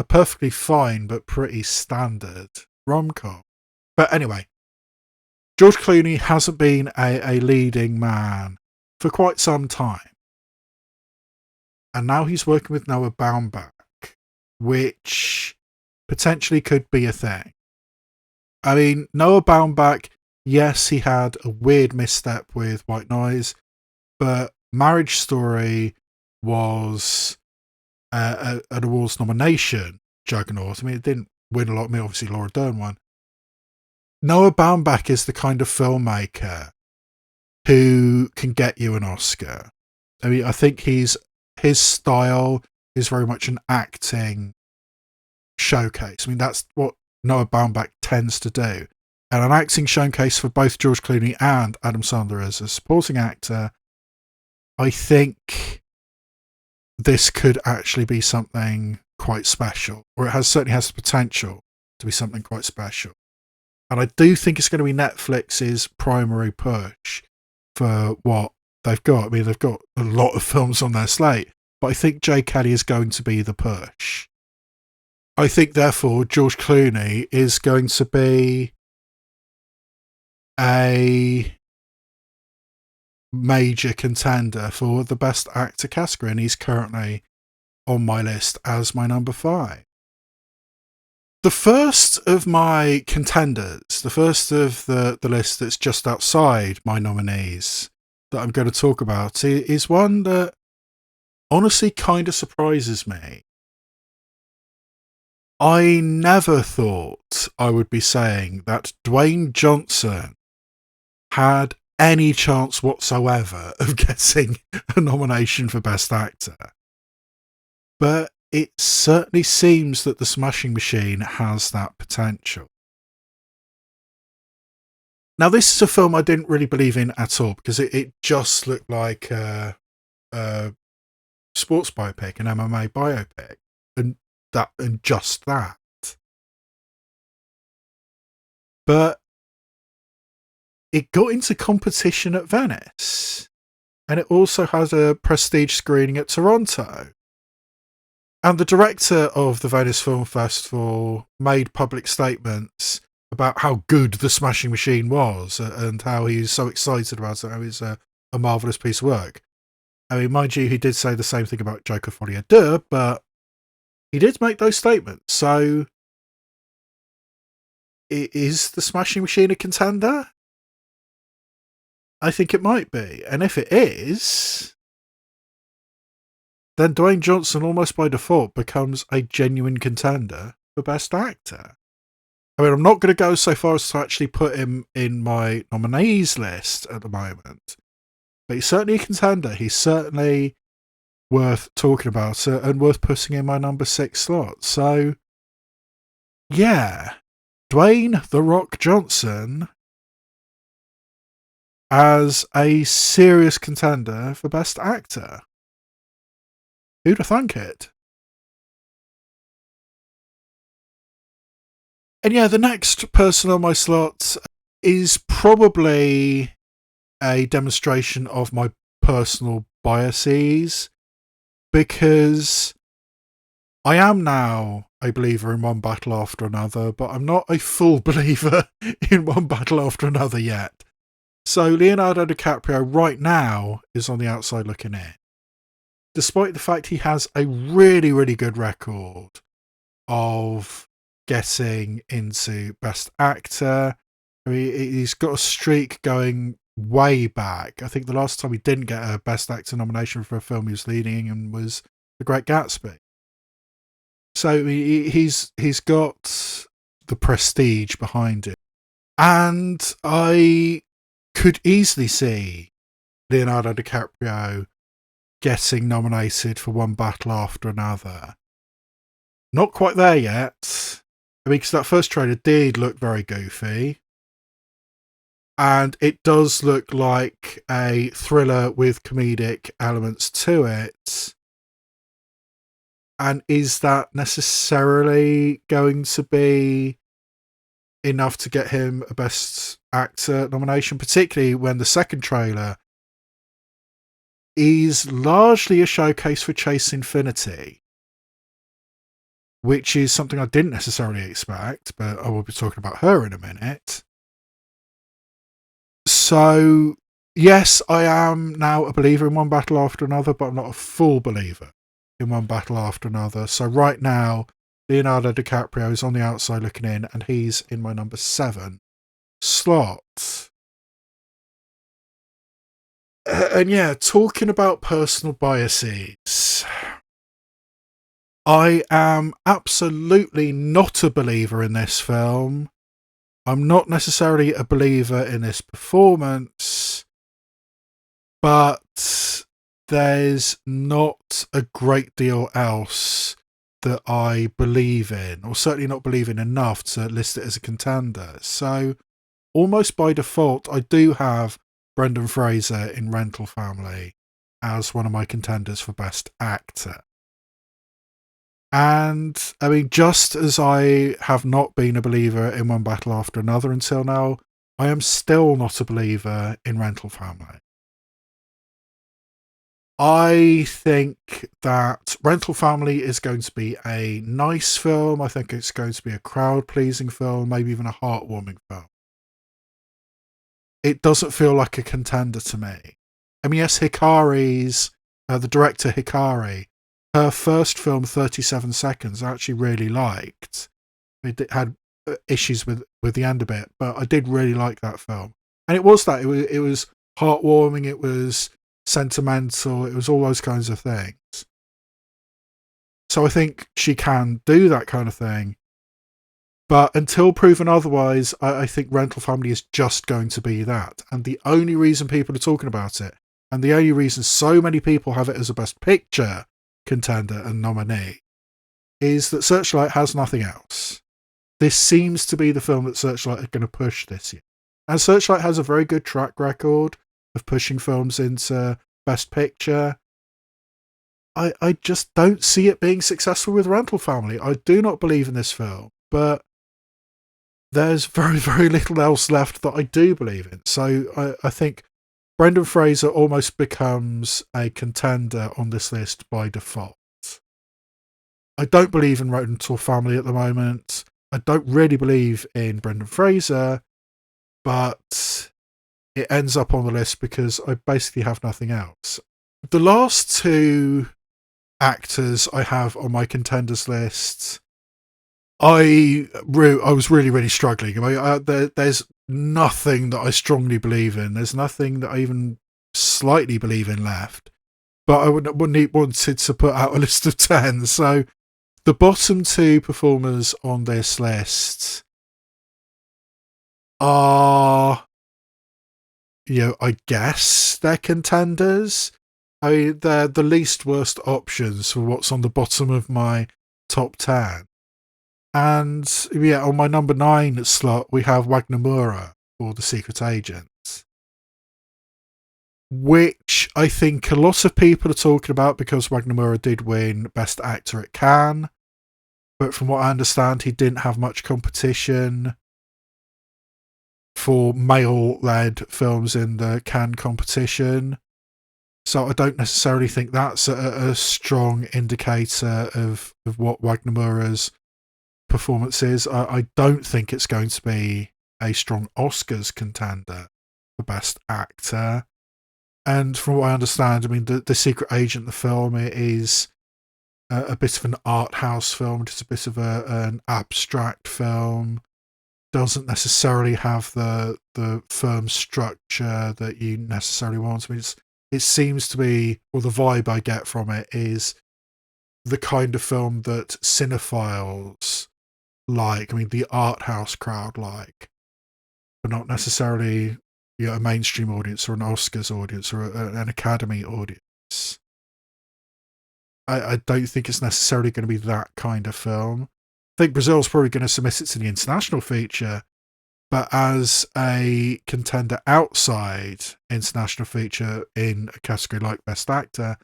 perfectly fine but pretty standard rom-com. But anyway, George Clooney hasn't been a leading man for quite some time. And now he's working with Noah Baumbach, which potentially could be a thing. I mean, Noah Baumbach, yes, he had a weird misstep with White Noise, but Marriage Story was an awards nomination juggernaut. I mean, it didn't win a lot. I mean, obviously Laura Dern won. Noah Baumbach is the kind of filmmaker who can get you an Oscar. I mean, I think his style is very much an acting showcase. I mean, that's what Noah Baumbach tends to do. And an acting showcase for both George Clooney and Adam Sandler as a supporting actor, I think this could actually be something quite special. Or it certainly has the potential to be something quite special. And I do think it's going to be Netflix's primary push for what they've got. I mean, they've got a lot of films on their slate, but I think J. Kelly is going to be the push. I think, therefore, George Clooney is going to be a major contender for the Best Actor category, and he's currently on my list as my number 5. The first of my contenders, the first of the list that's just outside my nominees that I'm going to talk about is one that honestly kind of surprises me. I never thought I would be saying that Dwayne Johnson had any chance whatsoever of getting a nomination for Best Actor. But it certainly seems that The Smashing Machine has that potential. Now, this is a film I didn't really believe in at all, because it just looked like a sports biopic, an MMA biopic, and just that. But it got into competition at Venice, and it also has a prestige screening at Toronto. And the director of the Venice Film Festival made public statements about how good The Smashing Machine was and how he's so excited about it, how it's a marvellous piece of work. I mean, mind you, he did say the same thing about Joker Folie à Deux, but he did make those statements. So, is The Smashing Machine a contender? I think it might be. And if it is, then Dwayne Johnson almost by default becomes a genuine contender for Best Actor. I mean, I'm not going to go so far as to actually put him in my nominees list at the moment, but he's certainly a contender. He's certainly worth talking about and worth putting in my number 6 slot. So, yeah, Dwayne "The Rock" Johnson as a serious contender for Best Actor. Who'd have thunk it? And yeah, the next person on my slot is probably a demonstration of my personal biases, because I am now a believer in One Battle After Another, but I'm not a full believer in One Battle After Another yet. So Leonardo DiCaprio right now is on the outside looking in. Despite the fact he has a really, really good record of getting into Best Actor. I mean, he's got a streak going way back. I think the last time he didn't get a Best Actor nomination for a film he was leading in was The Great Gatsby. So he's got the prestige behind it. And I could easily see Leonardo DiCaprio getting nominated for One Battle After Another. Not quite there yet. I mean, because that first trailer did look very goofy. And it does look like a thriller with comedic elements to it. And is that necessarily going to be enough to get him a Best Actor nomination? Particularly when the second trailer is largely a showcase for Chase Infinity, which is something I didn't necessarily expect, but I will be talking about her in a minute. So, yes, I am now a believer in One Battle After Another, but I'm not a full believer in One Battle After Another. So right now, Leonardo DiCaprio is on the outside looking in, and he's in my number 7 slot. And yeah, talking about personal biases, I am absolutely not a believer in this film. I'm not necessarily a believer in this performance, but there's not a great deal else that I believe in, or certainly not believe in enough to list it as a contender. So almost by default, I do have Brendan Fraser in Rental Family as one of my contenders for Best Actor. And, I mean, just as I have not been a believer in One Battle After Another until now, I am still not a believer in Rental Family. I think that Rental Family is going to be a nice film. I think it's going to be a crowd-pleasing film, maybe even a heartwarming film. It doesn't feel like a contender to me. I mean, yes, Hikari's, the director Hikari, her first film, 37 Seconds, I actually really liked. It had issues with the end a bit, but I did really like that film. And it was that. It was heartwarming, it was sentimental, it was all those kinds of things. So I think she can do that kind of thing. But until proven otherwise, I think Rental Family is just going to be that. And the only reason people are talking about it, and the only reason so many people have it as a Best Picture contender and nominee, is that Searchlight has nothing else. This seems to be the film that Searchlight are going to push this year. And Searchlight has a very good track record of pushing films into Best Picture. I just don't see it being successful with Rental Family. I do not believe in this film, but there's very, very little else left that I do believe in. So I think Brendan Fraser almost becomes a contender on this list by default. I don't believe in Rental Family at the moment. I don't really believe in Brendan Fraser, but it ends up on the list because I basically have nothing else. The last 2 actors I have on my contenders list, I was really, really struggling. I mean, there's nothing that I strongly believe in. There's nothing that I even slightly believe in left. But I wouldn't wanted to put out a list of 10. So the bottom 2 performers on this list are, I guess they're contenders. I mean, they're the least worst options for what's on the bottom of my top 10. And yeah, on my number 9 slot, we have Wagnamura for The Secret Agent, which I think a lot of people are talking about because Wagnamura did win Best Actor at Cannes. But from what I understand, he didn't have much competition for male-led films in the Cannes competition. So I don't necessarily think that's a strong indicator of what Wagnamura's performance is. I don't think it's going to be a strong Oscars contender for Best Actor. And from what I understand, I mean, the Secret Agent, the film, it is a bit of an art house film. It's a bit of an abstract film. Doesn't necessarily have the firm structure that you necessarily want. I mean, it seems to be, or the vibe I get from it is the kind of film that cinephiles like. I mean, the art house crowd like, but not necessarily a mainstream audience or an Oscars audience or an Academy audience. I don't think it's necessarily going to be that kind of film. I think Brazil's probably going to submit it to the international feature, but as a contender outside international feature in a category like Best Actor,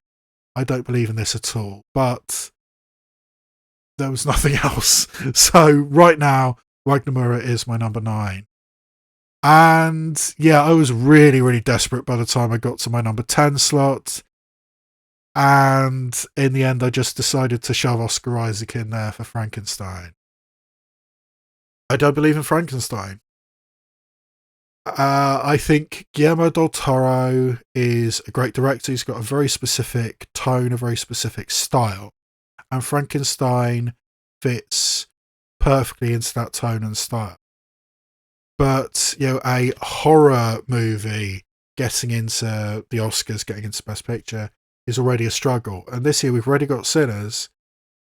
I don't believe in this at all. But there was nothing else. So right now, Wagnamura is my number 9. And yeah, I was really, really desperate by the time I got to my number 10 slot. And in the end, I just decided to shove Oscar Isaac in there for Frankenstein. I don't believe in Frankenstein. I think Guillermo del Toro is a great director. He's got a very specific tone, a very specific style. And Frankenstein fits perfectly into that tone and style. But, a horror movie getting into the Oscars, getting into Best Picture, is already a struggle. And this year we've already got Sinners.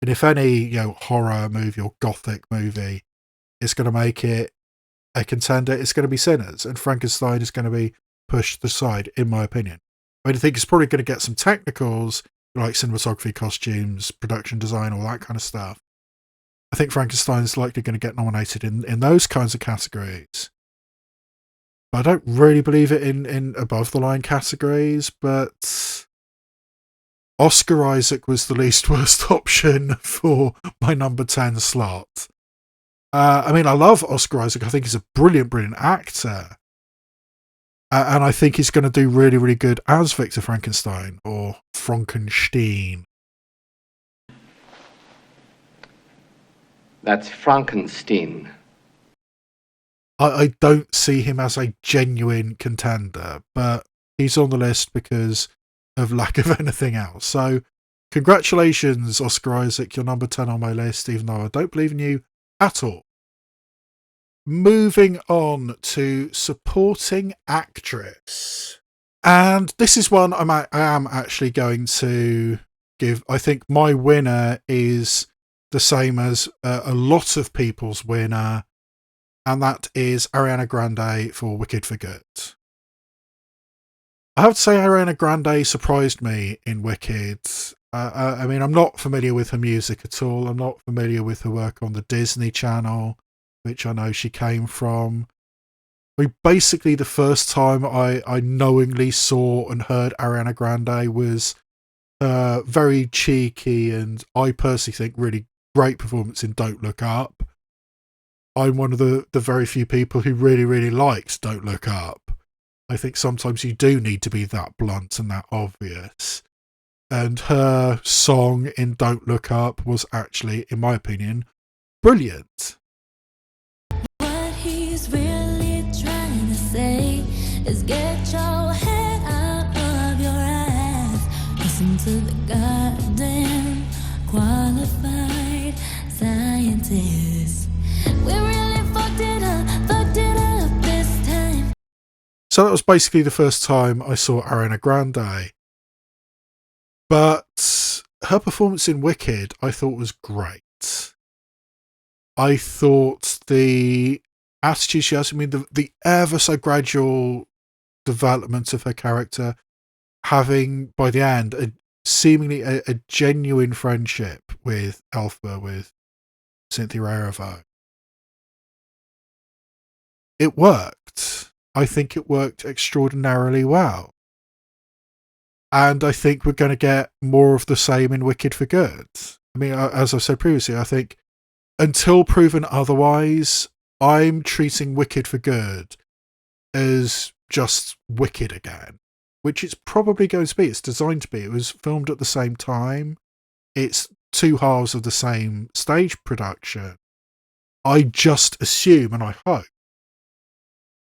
And if any, horror movie or gothic movie is going to make it a contender, it's going to be Sinners. And Frankenstein is going to be pushed aside, in my opinion. I think it's probably going to get some technicals, like cinematography, costumes, production design, all that kind of stuff. I think Frankenstein is likely going to get nominated in those kinds of categories. But I don't really believe it in above the line categories, but Oscar Isaac was the least worst option for my number 10 slot. I mean, I love Oscar Isaac. I think he's a brilliant, brilliant actor. And I think he's going to do really, really good as Victor Frankenstein or Frankenstein. That's Frankenstein. I don't see him as a genuine contender, but he's on the list because of lack of anything else. So, congratulations, Oscar Isaac. You're number 10 on my list, even though I don't believe in you at all. Moving on to supporting actress. And this is one I am actually going to give. I think my winner is the same as a lot of people's winner, and that is Ariana Grande for Wicked for Good. I have to say Ariana Grande surprised me in Wicked. I mean, I'm not familiar with her music at all. I'm not familiar with her work on the Disney Channel, which I know she came from. I mean, basically the first time I knowingly saw and heard Ariana Grande was very cheeky and I personally think really great performance in Don't Look Up. I'm one of the very few people who really, really liked Don't Look Up. I think sometimes you do need to be that blunt and that obvious. And her song in Don't Look Up was actually, in my opinion, brilliant. What he's really trying to say is get your head out of your ass. Listen to the goddamn qualified scientists. We really fucked it up this time. So that was basically the first time I saw Ariana Grande. But her performance in Wicked I thought was great. I thought the attitude she has. I mean, the ever so gradual development of her character, having by the end seemingly a genuine friendship with Elphaba, with Cynthia Erivo. It worked. I think it worked extraordinarily well. And I think we're going to get more of the same in Wicked for Good. I mean, as I've said previously, I think until proven otherwise, I'm treating Wicked for Good as just Wicked again, which it's probably going to be. It's designed to be. It was filmed at the same time. It's two halves of the same stage production. I just assume, and I hope,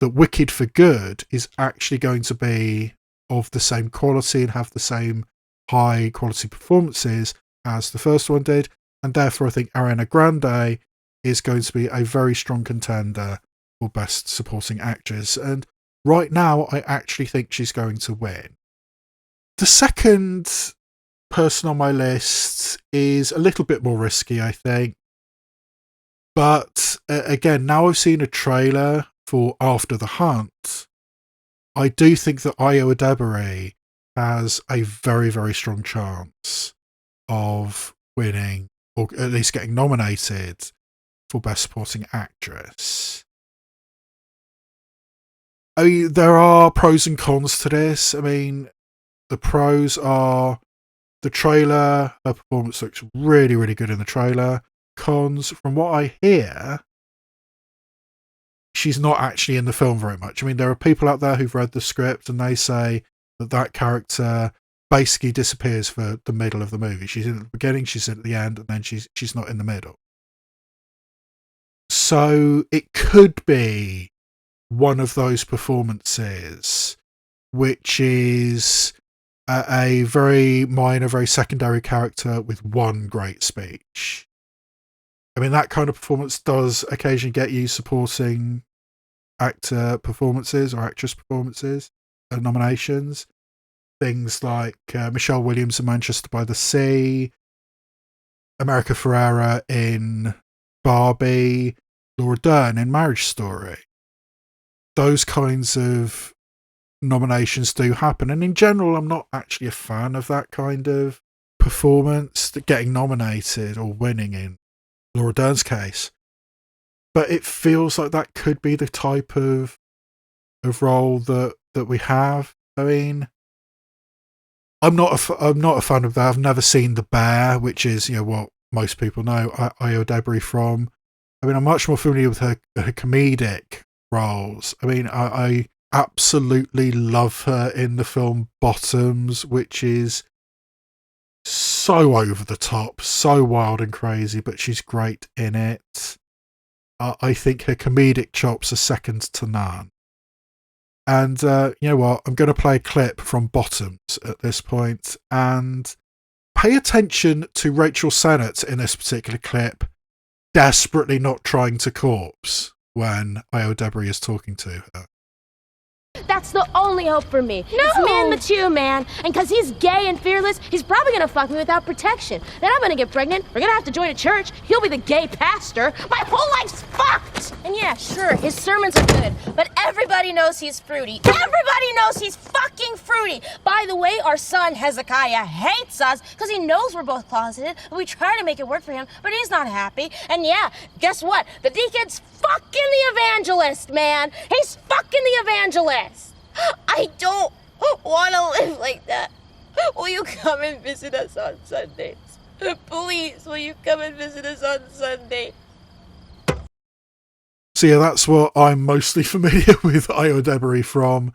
that Wicked for Good is actually going to be of the same quality and have the same high quality performances as the first one did, and therefore I think Ariana Grande is going to be a very strong contender for Best Supporting Actress, and right now I actually think she's going to win. The second person on my list is a little bit more risky, I think, but again, now I've seen a trailer for After the Hunt, I do think that Ayo Edebiri has a very, very strong chance of winning, or at least getting nominated for Best Supporting Actress. I mean, there are pros and cons to this. I mean, the pros are the trailer, her performance looks really, really good in the trailer. Cons, from what I hear, she's not actually in the film very much. I mean, there are people out there who've read the script and they say that character basically disappears for the middle of the movie. She's in at the beginning, she's at the end, and then she's not in the middle. So it could be one of those performances which is a very minor, very secondary character with one great speech. I mean, that kind of performance does occasionally get you supporting actor performances or actress performances and nominations. Things like Michelle Williams in Manchester by the Sea, America Ferrera in Barbie, Laura Dern in Marriage Story. Those kinds of nominations do happen, and in general I'm not actually a fan of that kind of performance, getting nominated or winning in Laura Dern's case, but it feels like that could be the type of role that we have. I mean, I'm not a fan of that. I've never seen The Bear, which is, you know, what most people know Ayo Edebiri from. I mean, I'm much more familiar with her comedic roles. I mean, I absolutely love her in the film Bottoms, which is so over the top, so wild and crazy, but she's great in it. I think her comedic chops are second to none. And you know what? I'm going to play a clip from Bottoms at this point, and pay attention to Rachel Sennett in this particular clip, desperately not trying to corpse when Ayo Edebiri is talking to her. That's the only hope for me. No! It's man Mathieu, man. And because he's gay and fearless, he's probably going to fuck me without protection. Then I'm going to get pregnant. We're going to have to join a church. He'll be the gay pastor. My whole life's fucked! And yeah, sure, his sermons are good, but everybody knows he's fruity. Everybody knows he's fucking fruity! By the way, our son Hezekiah hates us because he knows we're both closeted, but we try to make it work for him, but he's not happy. And yeah, guess what? The deacon's fucking the evangelist, man! He's fucking the evangelist! I don't want to live like that. Will you come and visit us on Sundays? Please, will you come and visit us on Sunday? So yeah, that's what I'm mostly familiar with Ayo Edebiri from.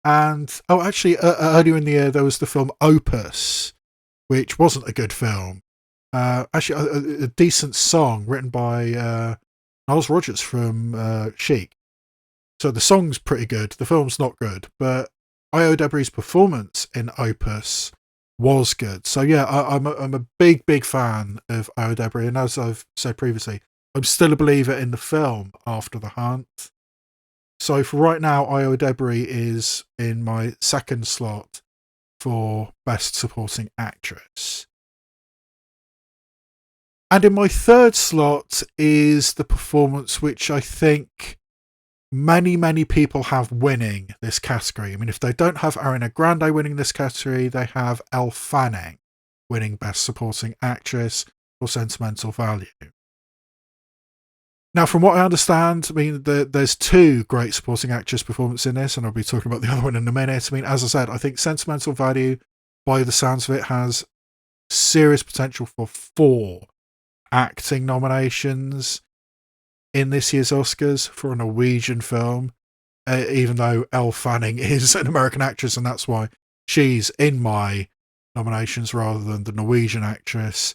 And, oh, actually, earlier in the year, there was the film Opus, which wasn't a good film. Actually, a decent song written by Niles Rodgers from Chic. So the song's pretty good, the film's not good, but Ayo Edebiri's performance in Opus was good. So yeah, I'm a big, big fan of Ayo Edebiri, and as I've said previously, I'm still a believer in the film After the Hunt. So for right now, Ayo Edebiri is in my second slot for Best Supporting Actress. And in my third slot is the performance which I think many people have winning this category. I mean, if they don't have Ariana Grande winning this category, they have Elle Fanning winning Best Supporting Actress for Sentimental Value. Now, from what I understand, I mean, there's 2 great supporting actress performances in this, and I'll be talking about the other one in a minute. I mean, as I said, I think Sentimental Value, by the sounds of it, has serious potential for 4 acting nominations in this year's Oscars for a Norwegian film, even though Elle Fanning is an American actress, and that's why she's in my nominations rather than the Norwegian actress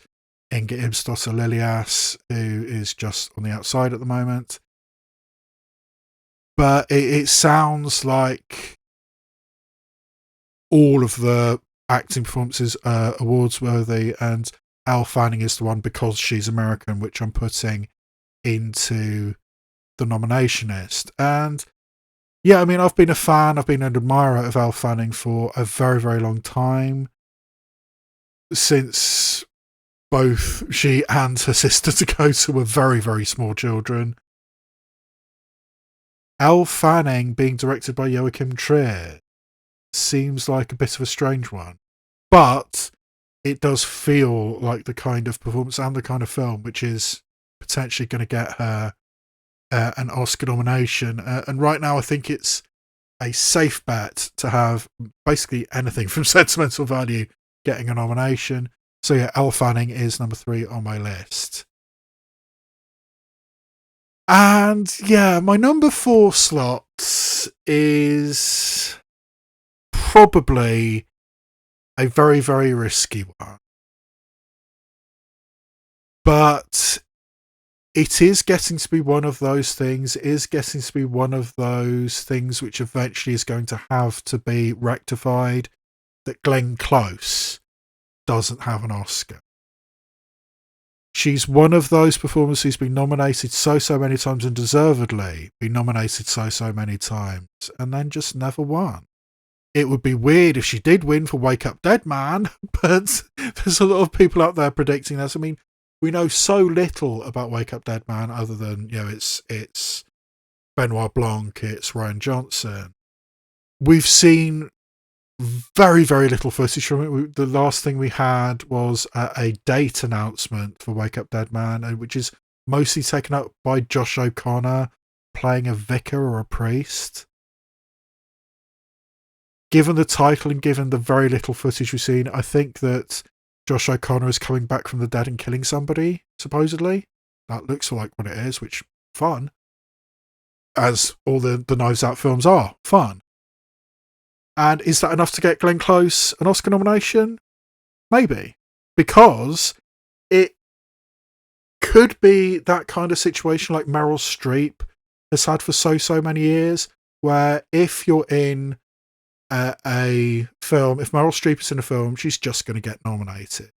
Inge Ibsdottir Lillias, who is just on the outside at the moment. But it sounds like all of the acting performances are awards worthy, and Elle Fanning is the one, because she's American, which I'm putting into the nomination list. And yeah, I mean, I've been an admirer of Elle Fanning for a very long time, since both she and her sister Dakota were very small children. Elle Fanning being directed by Joachim Trier seems like a bit of a strange one, but it does feel like the kind of performance and the kind of film which is potentially going to get her an Oscar nomination. And right now I think it's a safe bet to have basically anything from Sentimental Value getting a nomination. So yeah, Elle Fanning is number 3 on my list. And yeah, my number 4 slot is probably a very risky one. But it is getting to be one of those things, which eventually is going to have to be rectified, that Glenn Close doesn't have an Oscar. She's one of those performers who's been nominated so many times, and deservedly been nominated so many times, and then just never won. It would be weird if she did win for Wake Up Dead Man, but there's a lot of people out there predicting this. I mean, we know so little about Wake Up Dead Man other than, you know, it's Benoit Blanc, it's Ryan Johnson. We've seen very little footage from it. The last thing we had was a date announcement for Wake Up Dead Man, which is mostly taken up by Josh O'Connor playing a vicar or a priest. Given the title and given the very little footage we've seen, I think that Josh O'Connor is coming back from the dead and killing somebody, supposedly. That looks like what it is, which, fun. As all the Knives Out films are, fun. And is that enough to get Glenn Close an Oscar nomination? Maybe. Because it could be that kind of situation like Meryl Streep has had for so many years, where if you're in a film, if Meryl Streep is in a film, she's just going to get nominated.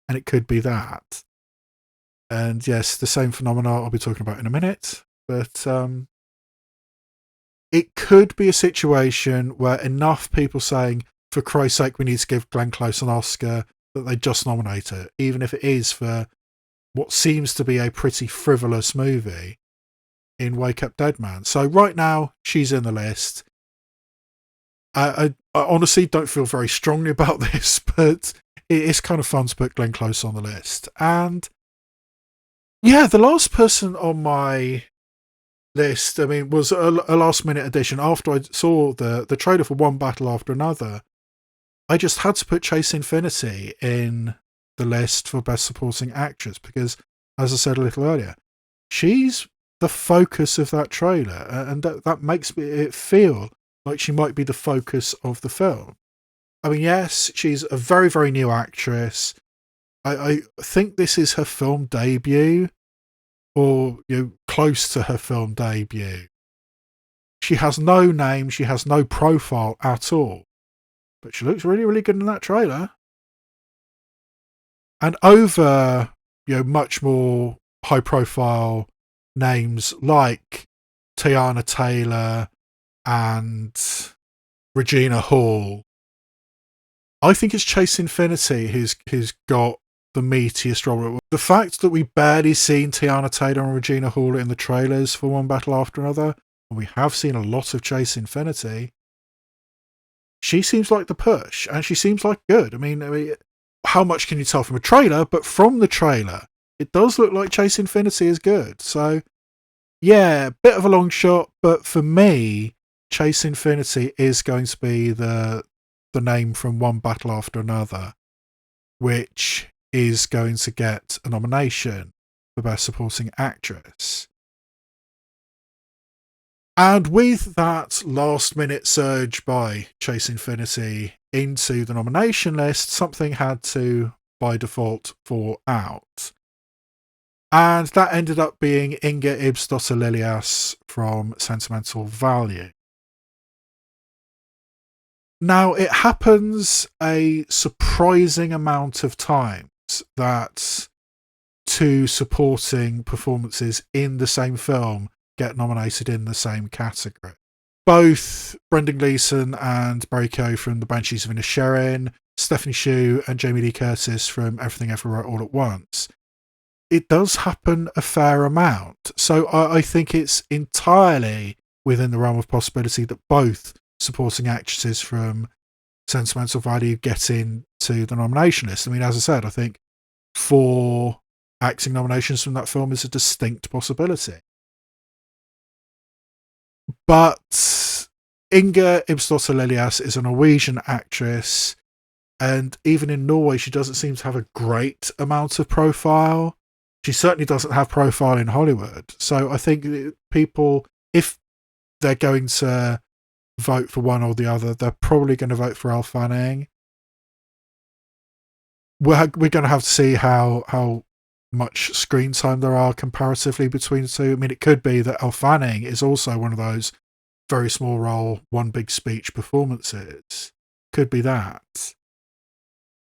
And it could be that. And yes, the same phenomena I'll be talking about in a minute. But it could be a situation where enough people saying, for Christ's sake, we need to give Glenn Close an Oscar, that they just nominate her, even if it is for what seems to be a pretty frivolous movie in Wake Up Dead Man. So right now, she's in the list. I honestly don't feel very strongly about this, but it is kind of fun to put Glenn Close on the list. And yeah, the last person on my list, I mean, was a last minute addition. After I saw the trailer for One Battle After Another, I just had to put Chase Infinity in the list for Best Supporting Actress because, as I said a little earlier, she's the focus of that trailer, and that makes it feel like she might be the focus of the film. I mean, yes, she's a very new actress. I think this is her film debut, or close to her film debut. She has no name, she has no profile at all, but she looks really good in that trailer. And over much more high profile names like Tiana Taylor and Regina Hall, I think it's Chase Infinity who's got the meatiest role. The fact that we barely seen Tiana Taylor and Regina Hall in the trailers for One Battle After Another and we have seen a lot of Chase Infinity, she seems like the push, and she seems like good. I mean, how much can you tell from a trailer? But from the trailer, it does look like Chase Infinity is good. So, yeah, bit of a long shot, but for me, Chase Infinity is going to be the name from one battle after another, which is going to get a nomination for Best Supporting Actress. And with that last-minute surge by Chase Infinity into the nomination list, something had to, by default, fall out. And that ended up being Inga Ibsdottir Liljas from Sentimental Value. Now, it happens a surprising amount of times that two supporting performances in the same film get nominated in the same category. Both Brendan Gleeson and Barry Keogh from The Banshees of Inisherin, Stephanie Hsu and Jamie Lee Curtis from Everything Everywhere All at Once. It does happen a fair amount. So I think it's entirely within the realm of possibility that both supporting actresses from Sentimental Value get into the nomination list. I mean, as I said, I think 4 acting nominations from that film is a distinct possibility. But Inga Ibsdottir Liljas is a Norwegian actress, and even in Norway, she doesn't seem to have a great amount of profile. She certainly doesn't have profile in Hollywood. So I think people, if they're going to vote for one or the other, they're probably going to vote for Elle Fanning. We're going to have to see how much screen time there are comparatively between the two. I mean, it could be that Elle Fanning is also one of those very small role, one big speech performances. Could be that.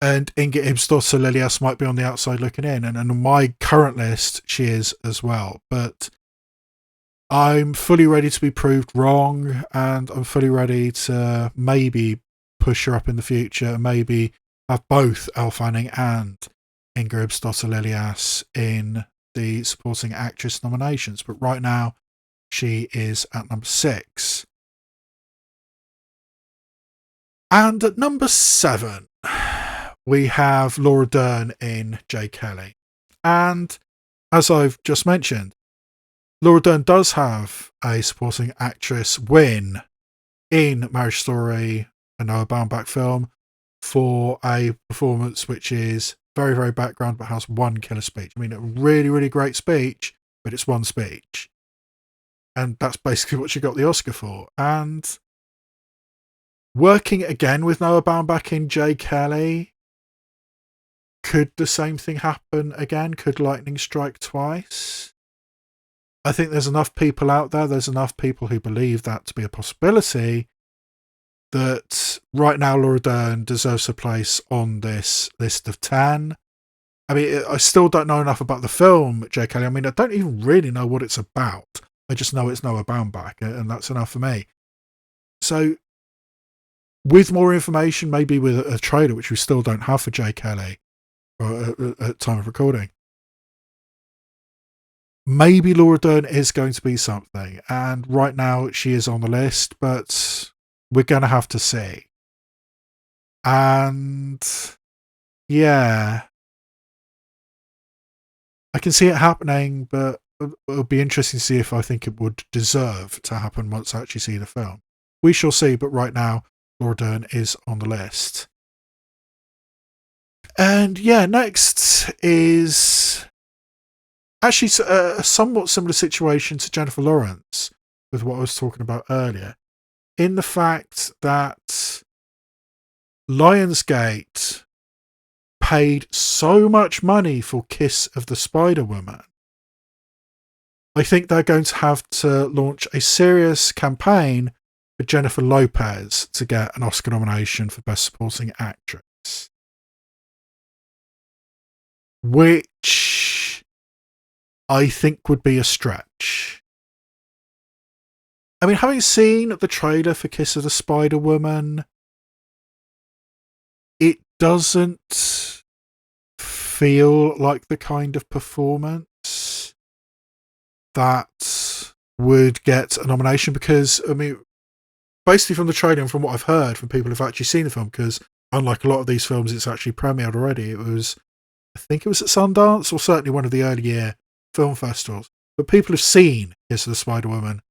And Inga Ibsdottir Liljas might be on the outside looking in. And on my current list, she is as well. But I'm fully ready to be proved wrong, and I'm fully ready to maybe push her up in the future, and maybe have both Elle Fanning and Inga Ibsdottir Liljas in the supporting actress nominations. But right now, she is at number 6. And at number 7, we have Laura Dern in J. Kelly. And as I've just mentioned, Laura Dern does have a supporting actress win in Marriage Story, a Noah Baumbach film, for a performance which is very, very background but has one killer speech. I mean, a really, really great speech, but it's one speech. And that's basically what she got the Oscar for. And working again with Noah Baumbach in J. Kelly, could the same thing happen again? Could lightning strike twice? I think there's enough people out there, there's enough people who believe that to be a possibility, that right now Laura Dern deserves a place on this list of 10. I mean, I still don't know enough about the film, J. Kelly. I mean, I don't even really know what it's about. I just know it's Noah Baumbach, and that's enough for me. So, with more information, maybe with a trailer, which we still don't have for J. Kelly at time of recording, maybe Laura Dern is going to be something. And right now, she is on the list, but we're going to have to see. And yeah, I can see it happening, but it'll be interesting to see if I think it would deserve to happen once I actually see the film. We shall see, but right now, Laura Dern is on the list. And yeah, next is actually a somewhat similar situation to Jennifer Lawrence with what I was talking about earlier, in the fact that Lionsgate paid so much money for Kiss of the Spider-Woman. I think they're going to have to launch a serious campaign for Jennifer Lopez to get an Oscar nomination for Best Supporting Actress, which I think would be a stretch. I mean, having seen the trailer for Kiss of the Spider-Woman, it doesn't feel like the kind of performance that would get a nomination because, I mean, basically from the trailer and from what I've heard from people who've actually seen the film, because unlike a lot of these films, it's actually premiered already. I think it was at Sundance or certainly one of the early year film festivals. But people have seen Kiss of the Spider Woman.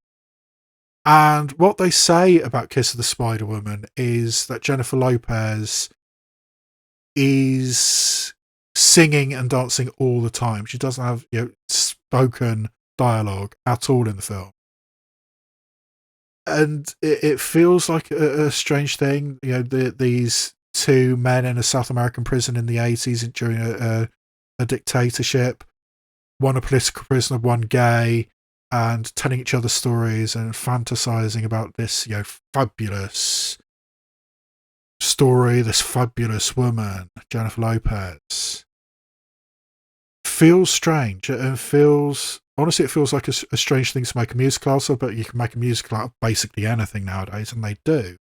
And what they say about Kiss of the Spider Woman is that Jennifer Lopez is singing and dancing all the time. She doesn't have spoken dialogue at all in the film. And it feels like a strange thing. These two men in a South American prison in the 80s during a dictatorship, one a political prisoner, one gay, and telling each other stories and fantasizing about this, fabulous story, this fabulous woman, Jennifer Lopez. Feels strange and honestly, it feels like a strange thing to make a musical out of, but you can make a musical out of basically anything nowadays, and they do.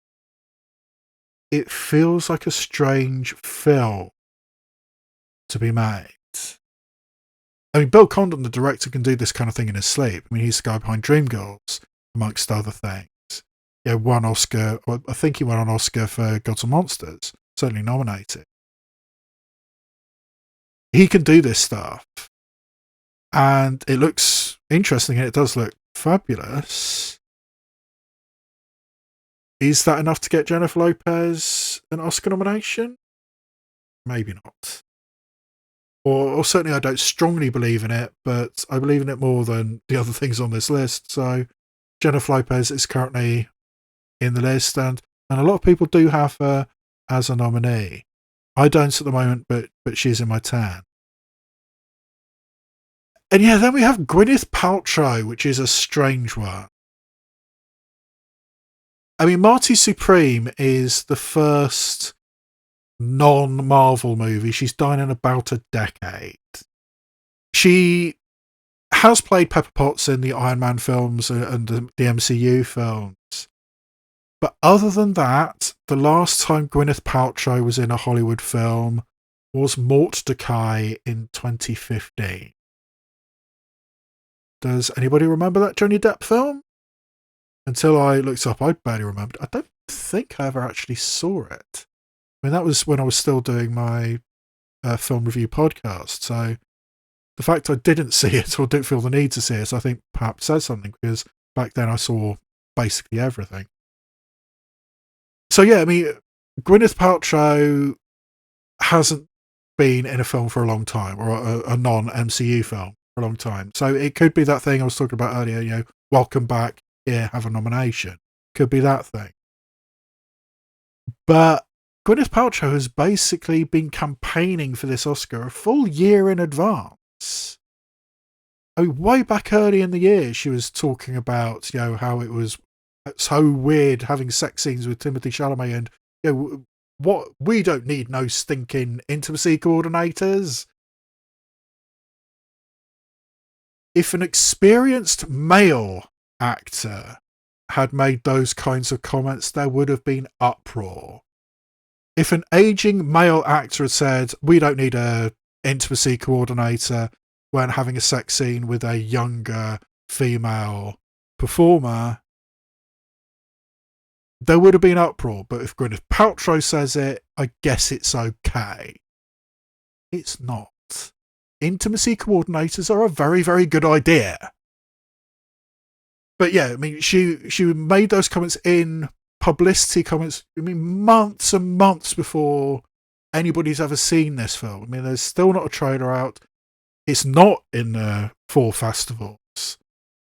It feels like a strange film to be made. I mean, Bill Condon, the director, can do this kind of thing in his sleep. I mean, he's the guy behind Dreamgirls, amongst other things. Won Oscar. Well, I think he won an Oscar for Gods and Monsters. Certainly nominated. He can do this stuff. And it looks interesting, and it does look fabulous. Is that enough to get Jennifer Lopez an Oscar nomination? Maybe not. Or certainly I don't strongly believe in it, but I believe in it more than the other things on this list. So Jennifer Lopez is currently in the list, and a lot of people do have her as a nominee. I don't at the moment, but she's in my 10. And then we have Gwyneth Paltrow, which is a strange one. I mean, Marty Supreme is the first non-Marvel movie she's done in about a decade. She has played Pepper Potts in the Iron Man films and the MCU films. But other than that, the last time Gwyneth Paltrow was in a Hollywood film was Mordecai in 2015. Does anybody remember that Johnny Depp film? Until I looked up, I barely remembered. I don't think I ever actually saw it. I mean, that was when I was still doing my film review podcast. So the fact I didn't see it or didn't feel the need to see it, I think perhaps says something, because back then I saw basically everything. So I mean, Gwyneth Paltrow hasn't been in a film for a long time, or a non-MCU film for a long time. So it could be that thing I was talking about earlier, welcome back, have a nomination. Could be that thing. But Gwyneth Paltrow has basically been campaigning for this Oscar a full year in advance. I mean, way back early in the year, she was talking about, how it was so weird having sex scenes with Timothée Chalamet, and, what, we don't need no stinking intimacy coordinators. If an experienced male actor had made those kinds of comments, there would have been uproar. If an aging male actor had said, we don't need a intimacy coordinator when having a sex scene with a younger female performer, there would have been uproar. But if Gwyneth Paltrow says it, I guess it's okay. It's not. Intimacy coordinators are a very, very good idea. But I mean, she made those comments in publicity comments, I mean, months and months before anybody's ever seen this film. I mean, there's still not a trailer out. It's not in the 4 festivals,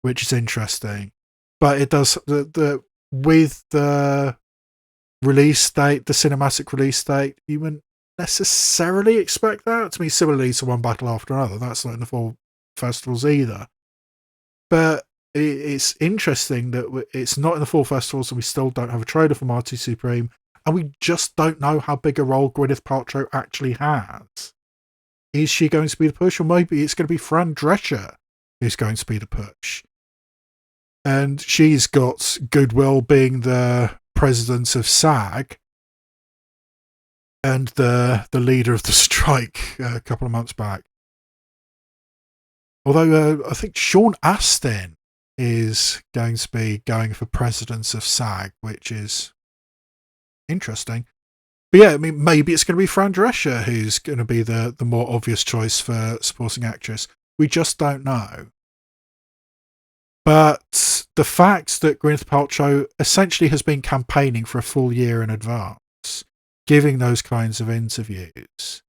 which is interesting. But it does, with the release date, the cinematic release date, you wouldn't necessarily expect that. To me, similarly to One Battle After Another, that's not in the 4 festivals either. But it's interesting that it's not in the 4 festivals, and we still don't have a trailer for Marty Supreme, and we just don't know how big a role Gwyneth Paltrow actually has. Is she going to be the push, or maybe it's going to be Fran Drescher who's going to be the push? And she's got goodwill being the president of SAG and the leader of the strike a couple of months back. Although I think Sean Astin is going to be going for president of SAG, which is interesting. But yeah, I mean, maybe it's going to be Fran Drescher who's going to be the more obvious choice for supporting actress. We just don't know. But the fact that Gwyneth Paltrow essentially has been campaigning for a full year in advance, giving those kinds of interviews,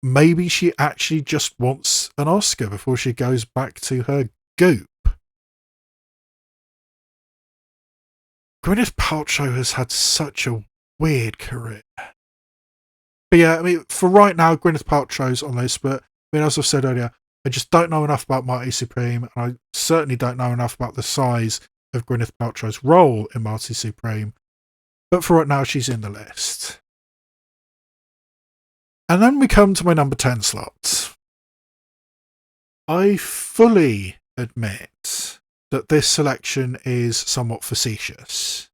maybe she actually just wants an Oscar before she goes back to her goop. Gwyneth Paltrow has had such a weird career. But yeah, I mean, for right now, Gwyneth Paltrow's on this, but I mean, as I've said earlier, I just don't know enough about Marty Supreme, and I certainly don't know enough about the size of Gwyneth Paltrow's role in Marty Supreme. But for right now, she's in the list. And then we come to my number 10 slot. I fully admit that this selection is somewhat facetious.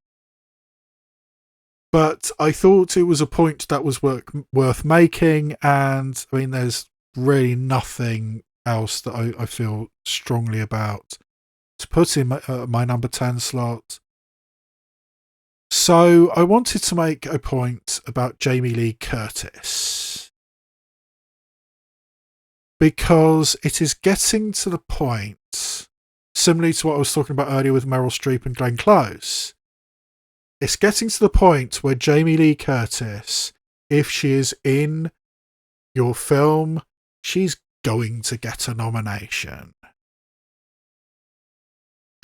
But I thought it was a point that was worth making, and I mean, there's really nothing else that I feel strongly about to put in my number 10 slot. So I wanted to make a point about Jamie Lee Curtis, because it is getting to the point, similarly to what I was talking about earlier with Meryl Streep and Glenn Close, it's getting to the point where Jamie Lee Curtis, if she is in your film, she's going to get a nomination.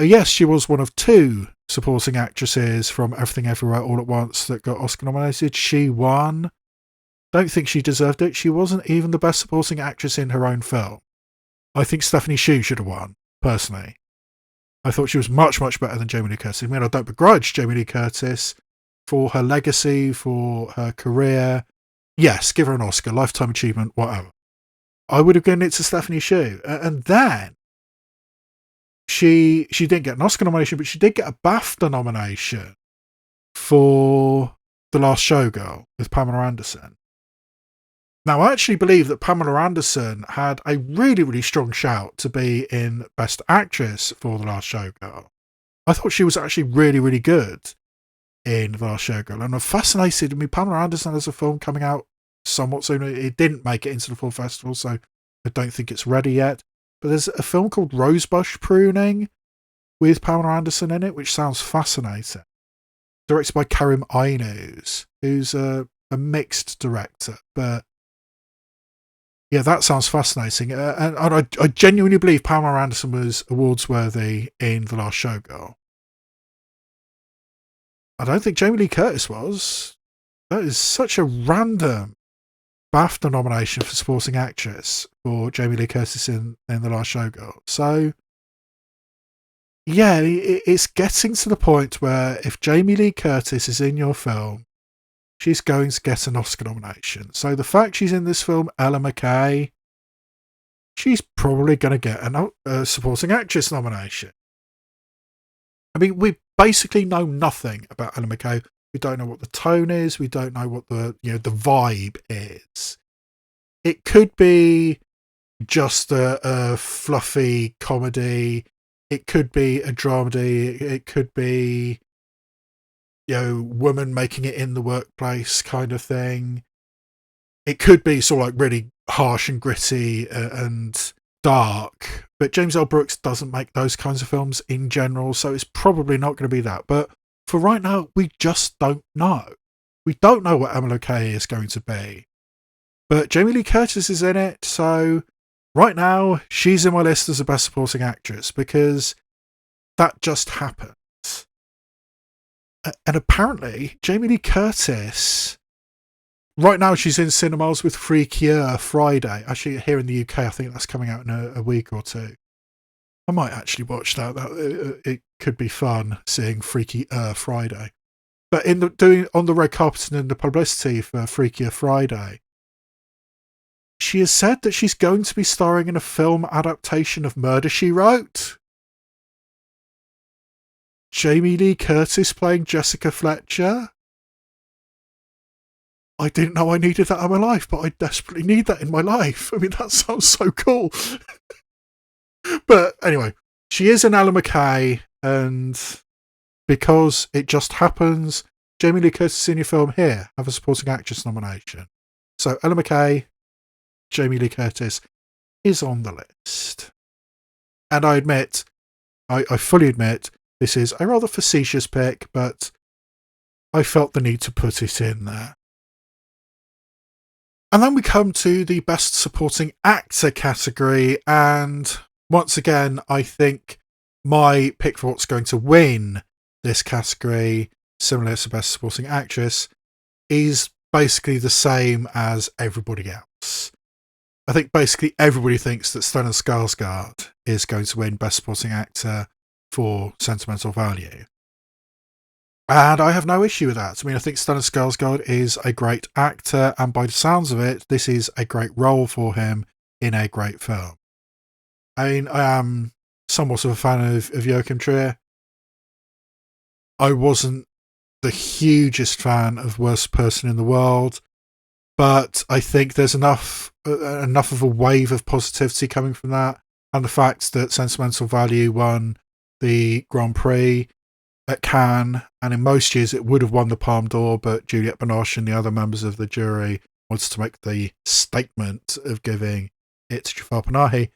Yes, she was one of 2 supporting actresses from Everything Everywhere All at Once that got Oscar nominated. She won. Don't think she deserved it. She wasn't even the best supporting actress in her own film. I think Stephanie Hsu should have won, personally. I thought she was much, much better than Jamie Lee Curtis. I mean, I don't begrudge Jamie Lee Curtis for her legacy, for her career. Yes, give her an Oscar, Lifetime Achievement, whatever. I would have given it to Stephanie Hsu. And then she didn't get an Oscar nomination, but she did get a BAFTA nomination for The Last Showgirl with Pamela Anderson. Now, I actually believe that Pamela Anderson had a really, really strong shout to be in Best Actress for The Last Showgirl. I thought she was actually really, really good in The Last Showgirl. And I'm fascinated. I mean, Pamela Anderson has a film coming out somewhat soon. It didn't make it into the full festival, so I don't think it's ready yet. But there's a film called Rosebush Pruning with Pamela Anderson in it, which sounds fascinating. Directed by Karim Ainuz, who's a mixed director, but yeah, that sounds fascinating. And I genuinely believe Pamela Anderson was awards worthy in The Last Showgirl. I don't think Jamie Lee Curtis was. That is such a random BAFTA nomination for supporting actress for Jamie Lee Curtis in The Last Showgirl. So yeah, it's getting to the point where if Jamie Lee Curtis is in your film, she's going to get an Oscar nomination. So the fact she's in this film, Ella McKay, she's probably going to get a supporting actress nomination. I mean, we basically know nothing about Ella McKay. We don't know what the tone is. We don't know what the vibe is. It could be just a fluffy comedy. It could be a dramedy. It could be, woman making it in the workplace kind of thing. It could be sort of like really harsh and gritty and dark. But James L. Brooks doesn't make those kinds of films in general, so it's probably not going to be that. But for right now, we just don't know. We don't know what Ella McKay is going to be. But Jamie Lee Curtis is in it, so right now, she's in my list as a Best Supporting Actress, because that just happened. And apparently, Jamie Lee Curtis, right now she's in cinemas with Freakier Friday. Actually, here in the UK, I think that's coming out in a week or 2. I might actually watch that. It could be fun seeing Freakier Friday. But doing on the red carpet and in the publicity for Freakier Friday, she has said that she's going to be starring in a film adaptation of Murder, She Wrote. Jamie Lee Curtis playing Jessica Fletcher. I didn't know I needed that in my life, but I desperately need that in my life. I mean, that sounds so cool. But anyway, she is an Ella McKay, and because it just happens, Jamie Lee Curtis in your film here have a supporting actress nomination. So Ella McKay, Jamie Lee Curtis is on the list. And I admit, I fully admit, this is a rather facetious pick, but I felt the need to put it in there. And then we come to the Best Supporting Actor category, and once again, I think my pick for what's going to win this category, similar to Best Supporting Actress, is basically the same as everybody else. I think basically everybody thinks that Stellan Skarsgård is going to win Best Supporting Actor for Sentimental Value. And I have no issue with that. I mean, I think Stellan Skarsgård is a great actor, and by the sounds of it, this is a great role for him in a great film. I mean, I am somewhat of a fan of Joachim Trier. I wasn't the hugest fan of Worst Person in the World, but I think there's enough of a wave of positivity coming from that, and the fact that Sentimental Value won the Grand Prix at Cannes, and in most years it would have won the Palme d'Or, but Juliette Binoche and the other members of the jury wanted to make the statement of giving it to Jafar Panahi.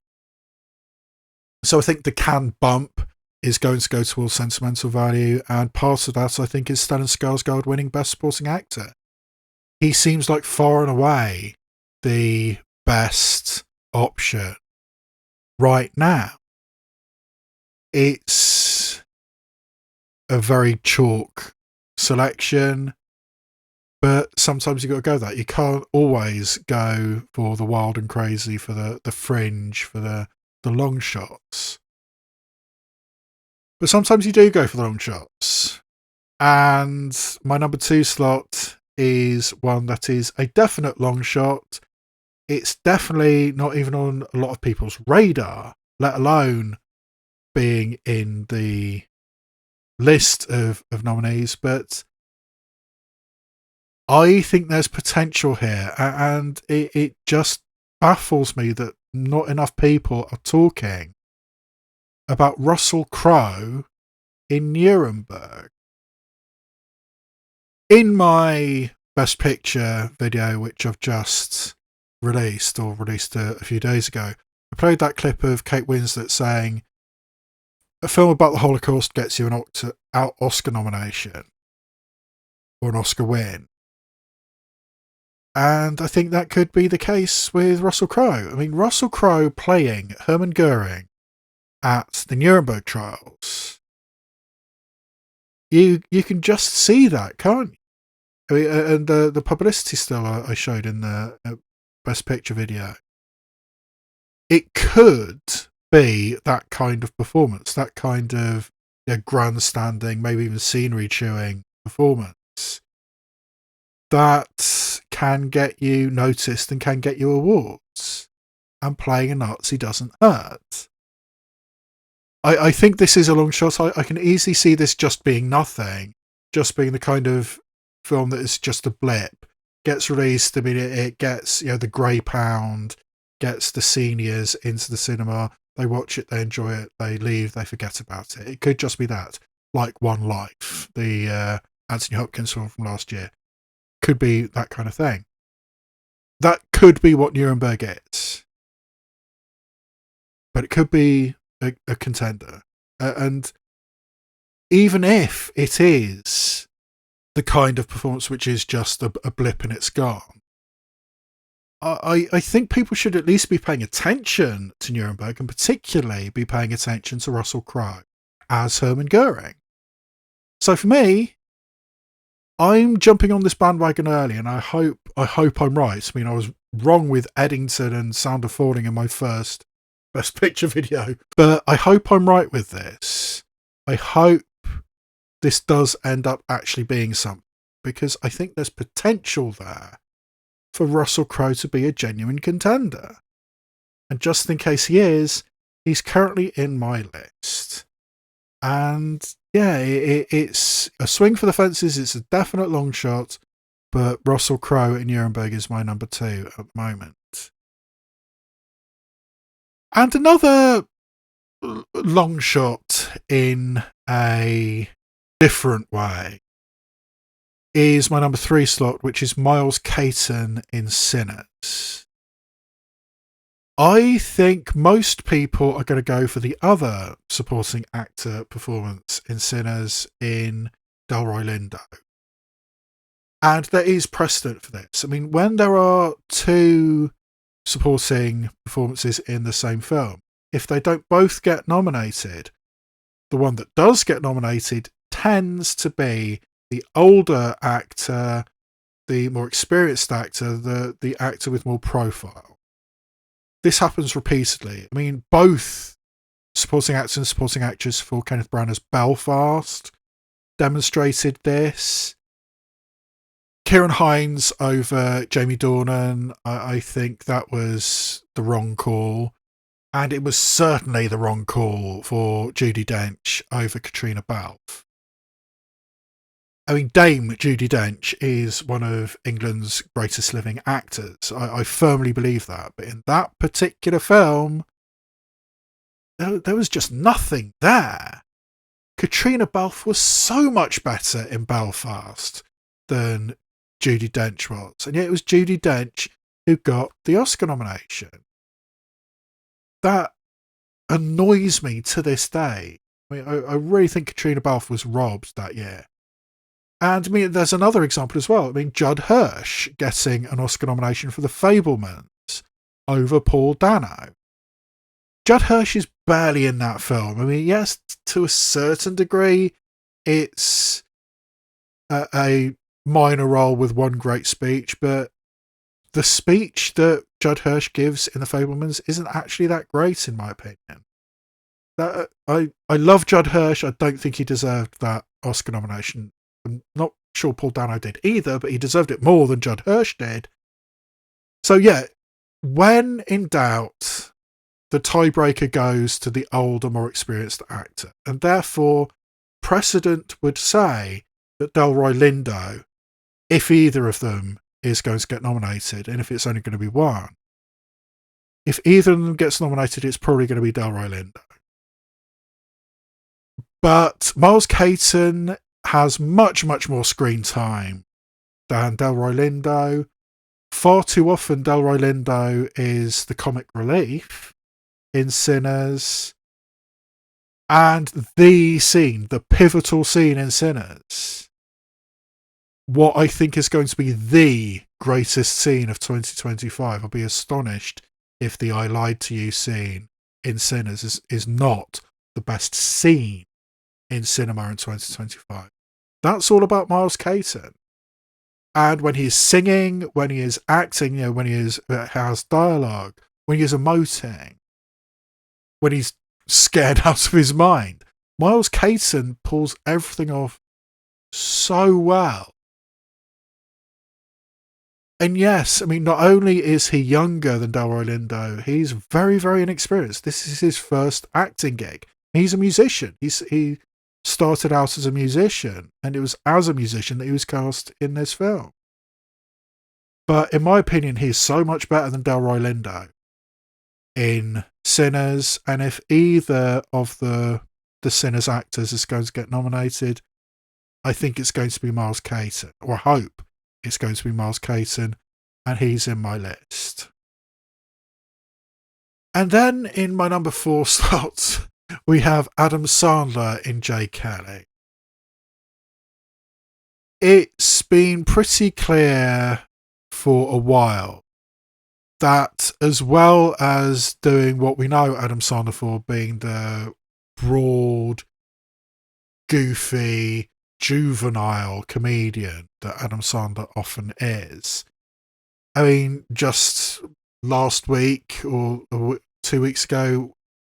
So I think the Cannes bump is going to go towards Sentimental Value, and part of that I think is Stellan Skarsgård winning Best Supporting Actor. He seems like far and away the best option right now. It's a very chalk selection, but sometimes you've got to go that. You can't always go for the wild and crazy, for the fringe, for the long shots. But sometimes you do go for the long shots. And my number 2 slot is one that is a definite long shot. It's definitely not even on a lot of people's radar, let alone being in the list of nominees, but I think there's potential here, and it just baffles me that not enough people are talking about Russell Crowe in Nuremberg. In my Best Picture video, which I've just released a few days ago, I played that clip of Kate Winslet saying, a film about the Holocaust gets you an Oscar nomination or an Oscar win. And I think that could be the case with Russell Crowe. I mean, Russell Crowe playing Hermann Goering at the Nuremberg trials. You can just see that, can't you? I mean, and the publicity still I showed in the Best Picture video. It could be that kind of performance, that kind of grandstanding, maybe even scenery chewing performance that can get you noticed and can get you awards. And playing a Nazi doesn't hurt. I think this is a long shot. I can easily see this just being nothing, just being the kind of film that is just a blip. Gets released, I mean, it gets the Grey Pound, gets the seniors into the cinema. They watch it, they enjoy it, they leave, they forget about it. It could just be that, like One Life, the Anthony Hopkins film from last year. Could be that kind of thing. That could be what Nuremberg is. But it could be a contender. And even if it is the kind of performance which is just a blip and it's gone, I think people should at least be paying attention to Nuremberg, and particularly be paying attention to Russell Crowe as Hermann Goering. So for me, I'm jumping on this bandwagon early, and I hope I'm right. I mean, I was wrong with Eddington and Sound of Falling in my first Best Picture video, but I hope I'm right with this. I hope this does end up actually being something, because I think there's potential there for Russell Crowe to be a genuine contender. And just in case he is, he's currently in my list. And yeah, it's a swing for the fences. It's a definite long shot, but Russell Crowe in Nuremberg is my number 2 at the moment. And another long shot in a different way is my number 3 slot, which is Miles Caton in Sinners. I think most people are going to go for the other supporting actor performance in Sinners in Delroy Lindo. And there is precedent for this. I mean, when there are 2 supporting performances in the same film, if they don't both get nominated, the one that does get nominated tends to be the older actor, the more experienced actor, the actor with more profile. This happens repeatedly. I mean, both supporting actors and supporting actress for Kenneth Branagh's Belfast demonstrated this. Ciarán Hinds over Jamie Dornan, I think that was the wrong call. And it was certainly the wrong call for Judi Dench over Katrina Balfe. I mean, Dame Judi Dench is one of England's greatest living actors. I firmly believe that. But in that particular film, there was just nothing there. Katrina Balfe was so much better in Belfast than Judi Dench was. And yet it was Judi Dench who got the Oscar nomination. That annoys me to this day. I mean, I really think Katrina Balfe was robbed that year. And I mean, there's another example as well. I mean, Judd Hirsch getting an Oscar nomination for The Fabelmans over Paul Dano. Judd Hirsch is barely in that film. I mean, yes, to a certain degree, it's a minor role with one great speech, but the speech that Judd Hirsch gives in The Fabelmans isn't actually that great, in my opinion. I love Judd Hirsch. I don't think he deserved that Oscar nomination. I'm not sure Paul Dano did either, but he deserved it more than Judd Hirsch did. So yeah, when in doubt, the tiebreaker goes to the older, more experienced actor. And therefore, precedent would say that Delroy Lindo, if either of them is going to get nominated, and if it's only going to be one, if either of them gets nominated, it's probably going to be Delroy Lindo. But Miles Caton has much, much more screen time than Delroy Lindo. Far too often, Delroy Lindo is the comic relief in Sinners. And the scene, the pivotal scene in Sinners, what I think is going to be the greatest scene of 2025. I'll be astonished if the I Lied to You scene in Sinners is not the best scene in cinema in 2025. That's all about Miles Caton. And when he's singing, when he is acting, when he has dialogue, when he is emoting, when he's scared out of his mind, Miles Caton pulls everything off so well. And yes, I mean, not only is he younger than Delroy Lindo, he's very, very inexperienced. This is his first acting gig. He's a musician. He started out as a musician, and it was as a musician that he was cast in this film. But in my opinion, he's so much better than Delroy Lindo in Sinners, and if either of the Sinners actors is going to get nominated, I think it's going to be Miles Caton, or I hope it's going to be Miles Caton, and he's in my list. And then in my number 4 slot, we have Adam Sandler in J. Kelly. It's been pretty clear for a while that, as well as doing what we know Adam Sandler for, being the broad, goofy, juvenile comedian that Adam Sandler often is. I mean, just last week or 2 weeks ago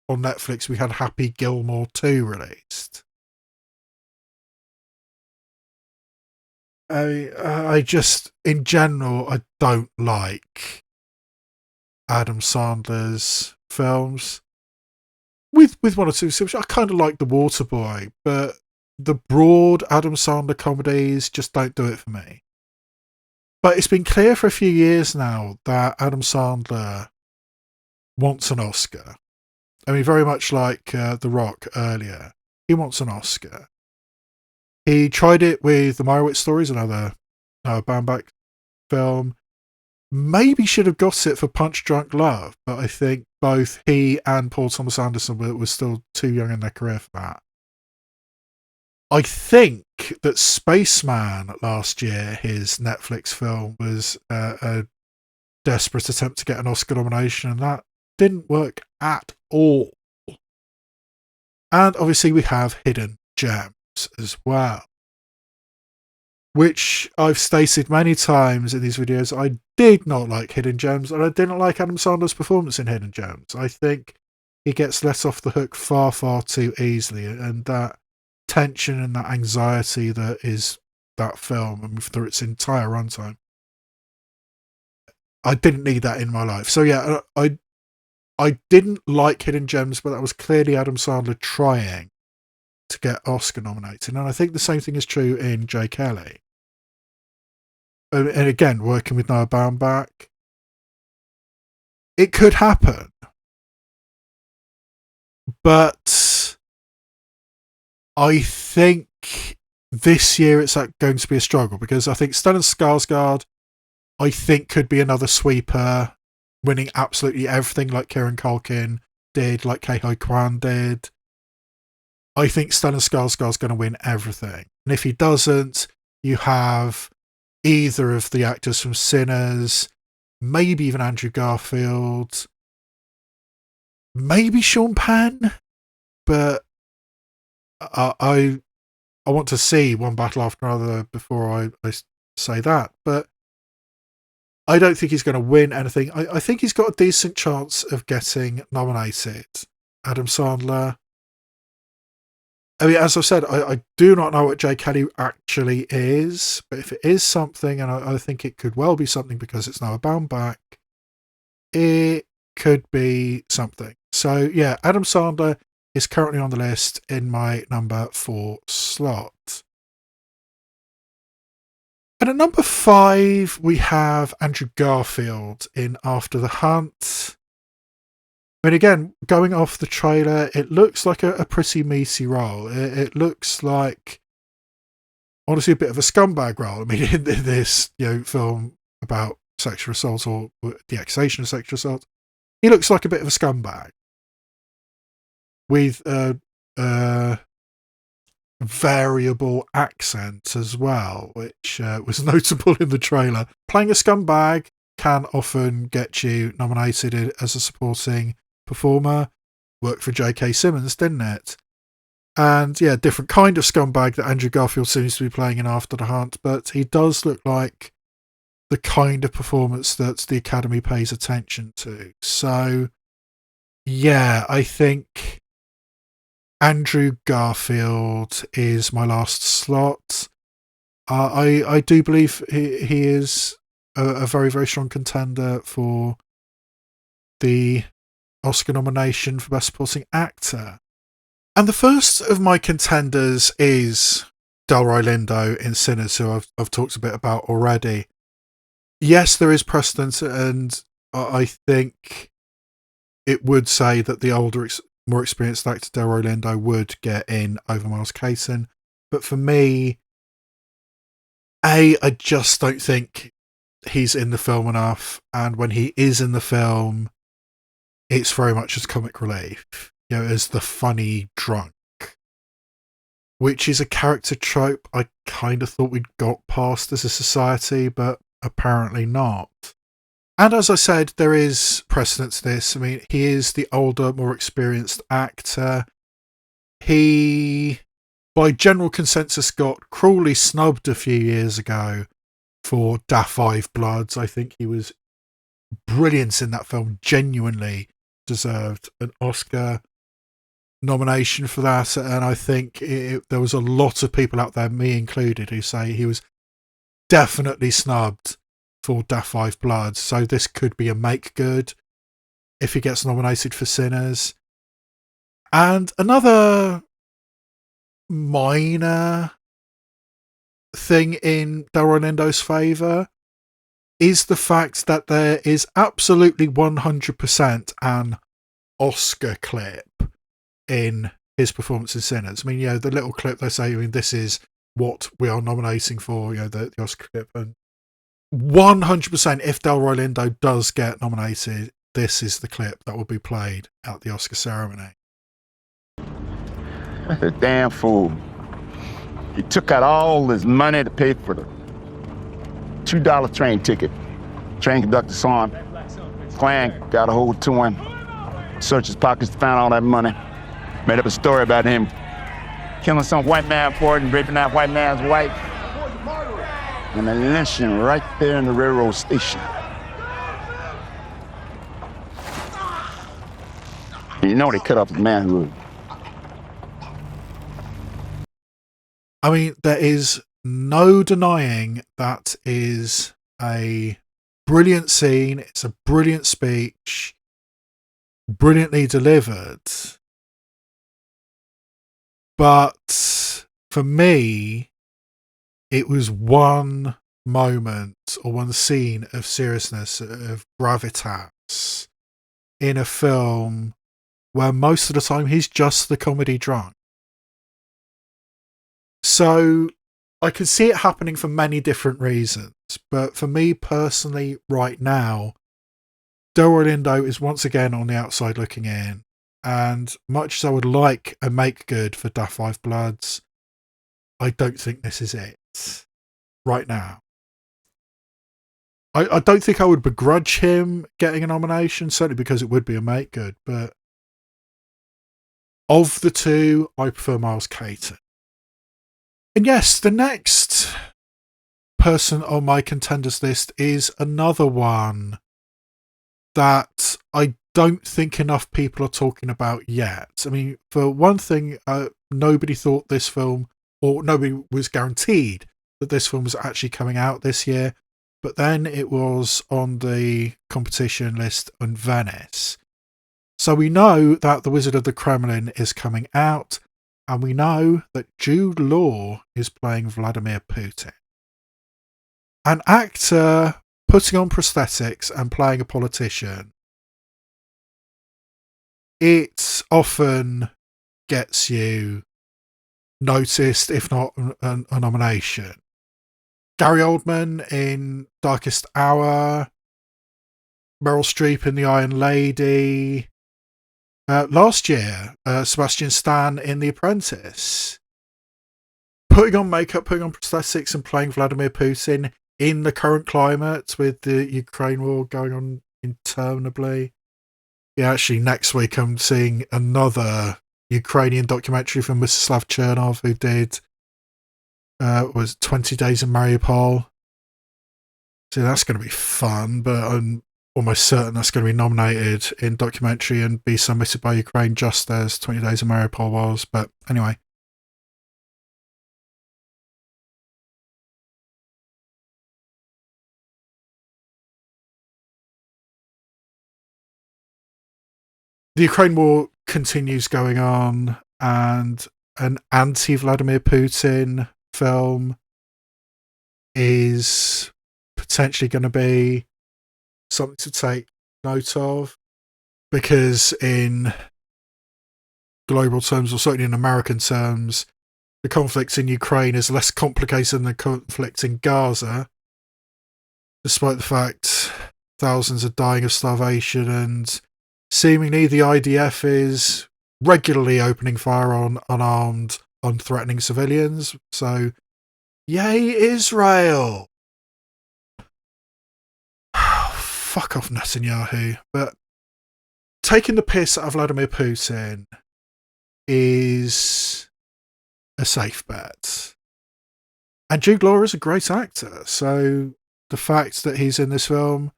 on Netflix, we had Happy Gilmore 2 released. I just, in general, I don't like Adam Sandler's films. With one or two exceptions, I kind of like The Waterboy, but the broad Adam Sandler comedies just don't do it for me. But it's been clear for a few years now that Adam Sandler wants an Oscar. I mean, very much like The Rock earlier, he wants an Oscar. He tried it with the Meyerowitz stories, another Baumbach film. Maybe should have got it for Punch Drunk Love, but I think both he and Paul Thomas Anderson were still too young in their career for that. I think that Spaceman last year, his Netflix film, was a desperate attempt to get an Oscar nomination, and that didn't work at all. And obviously we have Hidden Gems as well, which I've stated many times in these videos. I did not like Hidden Gems, and I didn't like Adam Sandler's performance in Hidden Gems. I think he gets let off the hook far, far too easily, and that tension and that anxiety that is that film and through its entire runtime, I didn't need that in my life. So yeah, I didn't like Hidden Gems, but that was clearly Adam Sandler trying to get Oscar nominated. And I think the same thing is true in Jay Kelly. And again, working with Noah Baumbach, it could happen. But I think this year it's going to be a struggle, because I think Stellan Skarsgård, I think, could be another sweeper, winning absolutely everything like Kieran Culkin did, like Ke-Huy Quan did. I think Stellan Skarsgård's going to win everything. And if he doesn't, you have either of the actors from Sinners, maybe even Andrew Garfield, maybe Sean Penn, but I want to see one battle after another before I say that. But I don't think he's going to win anything. I think he's got a decent chance of getting nominated. Adam Sandler. I mean, as I've said, I do not know what Jay Kelly actually is, but if it is something, and I think it could well be something because it's Noah Baumbach, it could be something. So yeah, Adam Sandler is currently on the list in my number 4 slot. And at number 5, we have Andrew Garfield in After the Hunt. I mean, again, going off the trailer, it looks like a pretty meaty role. It looks like, honestly, a bit of a scumbag role. I mean, in this film about sexual assault or the accusation of sexual assault, he looks like a bit of a scumbag with a variable accent as well, which was notable in the trailer. Playing a scumbag can often get you nominated as a supporting performer. Worked for J.K. Simmons, didn't it? And yeah, different kind of scumbag that Andrew Garfield seems to be playing in After the Hunt, but he does look like the kind of performance that the Academy pays attention to. So yeah, I think Andrew Garfield is my last slot. I do believe he is a very, very strong contender for the Oscar nomination for Best Supporting Actor. And the first of my contenders is Delroy Lindo in Sinners, who I've talked a bit about already. Yes, there is precedent, and I think it would say that the older, more experienced actor Delroy Lindo would get in over Miles Caton. But for me, I just don't think he's in the film enough, and when he is in the film, it's very much as comic relief, as the funny drunk, which is a character trope I kind of thought we'd got past as a society, but apparently not. And as I said, there is precedent to this. I mean, he is the older, more experienced actor. He, by general consensus, got cruelly snubbed a few years ago for Da 5 Bloods. I think he was brilliant in that film, genuinely deserved an Oscar nomination for that. And I think there was a lot of people out there, me included, who say he was definitely snubbed for Da 5 Bloods. So this could be a make good if he gets nominated for Sinners. And another minor thing in Delroy Lindo's favour is the fact that there is absolutely 100% an Oscar clip in his performance in Sinners. I mean, the little clip they say, I mean, this is what we are nominating for, the Oscar clip. And 100%, if Delroy Lindo does get nominated, this is the clip that will be played at the Oscar ceremony. The damn fool. He took out all his money to pay for the $2 train ticket. Train conductor saw him. Clan got a hold to him. Searched his pockets, found all that money. Made up a story about him killing some white man for it and raping that white man's wife. And then lynching right there in the railroad station. You know they cut off his manhood. I mean, there is no denying that is a brilliant scene. It's a brilliant speech, brilliantly delivered. But for me, it was one moment or one scene of seriousness, of gravitas in a film where most of the time he's just the comedy drunk. So I can see it happening for many different reasons, but for me personally, right now, Delroy Lindo is once again on the outside looking in, and much as I would like a make good for Da 5 Bloods, I don't think this is it right now. I don't think I would begrudge him getting a nomination, certainly because it would be a make good, but of the two, I prefer Miles Caton. And yes, the next person on my contenders list is another one that I don't think enough people are talking about yet. I mean, for one thing, nobody thought this film, or nobody was guaranteed that this film was actually coming out this year, but then it was on the competition list in Venice. So we know that The Wizard of the Kremlin is coming out, and we know that Jude Law is playing Vladimir Putin. An actor putting on prosthetics and playing a politician, it often gets you noticed, if not a nomination. Gary Oldman in Darkest Hour, Meryl Streep in The Iron Lady. Last year, Sebastian Stan in The Apprentice. Putting on makeup, putting on prosthetics and playing Vladimir Putin in the current climate with the Ukraine war going on interminably. Yeah, actually, next week I'm seeing another Ukrainian documentary from Mstislav Chernov, who did was 20 Days in Mariupol. So that's going to be fun, but I'm almost certain that's going to be nominated in documentary and be submitted by Ukraine just as 20 Days in Mariupol was. But anyway. The Ukraine war continues going on, and an anti-Vladimir Putin film is potentially going to be something to take note of, because in global terms, or certainly in American terms, the conflict in Ukraine is less complicated than the conflict in Gaza, despite the fact thousands are dying of starvation, and seemingly the IDF is regularly opening fire on unarmed, unthreatening civilians. So, yay Israel! Fuck off Netanyahu. But taking the piss out of Vladimir Putin is a safe bet. And Jude Law is a great actor, so the fact that he's in this film,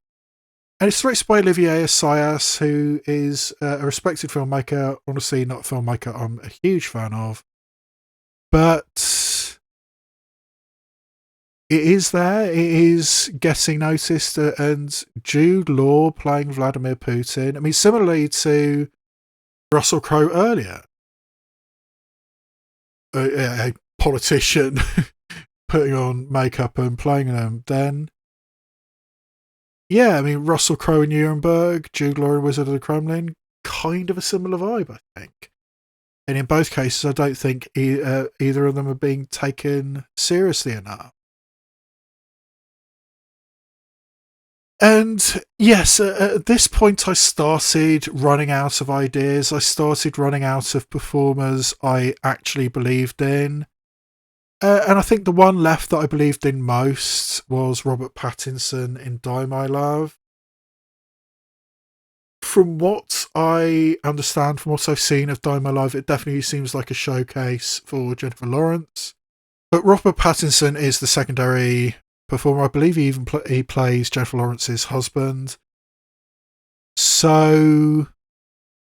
and it's directed by Olivier Assayas, who is a respected filmmaker, honestly not a filmmaker I'm a huge fan of, but it is there, it is getting noticed, and Jude Law playing Vladimir Putin, I mean, similarly to Russell Crowe earlier, a politician putting on makeup and playing them, then yeah, I mean, Russell Crowe in Nuremberg, Jude Law in Wizard of the Kremlin, kind of a similar vibe, I think. And in both cases, I don't think either of them are being taken seriously enough. And yes, at this point, I started running out of ideas. I started running out of performers I actually believed in. And I think the one left that I believed in most was Robert Pattinson in Die My Love. From what I understand, from what I've seen of Die My Love, it definitely seems like a showcase for Jennifer Lawrence. But Robert Pattinson is the secondary performer. I believe he even he plays Jennifer Lawrence's husband. So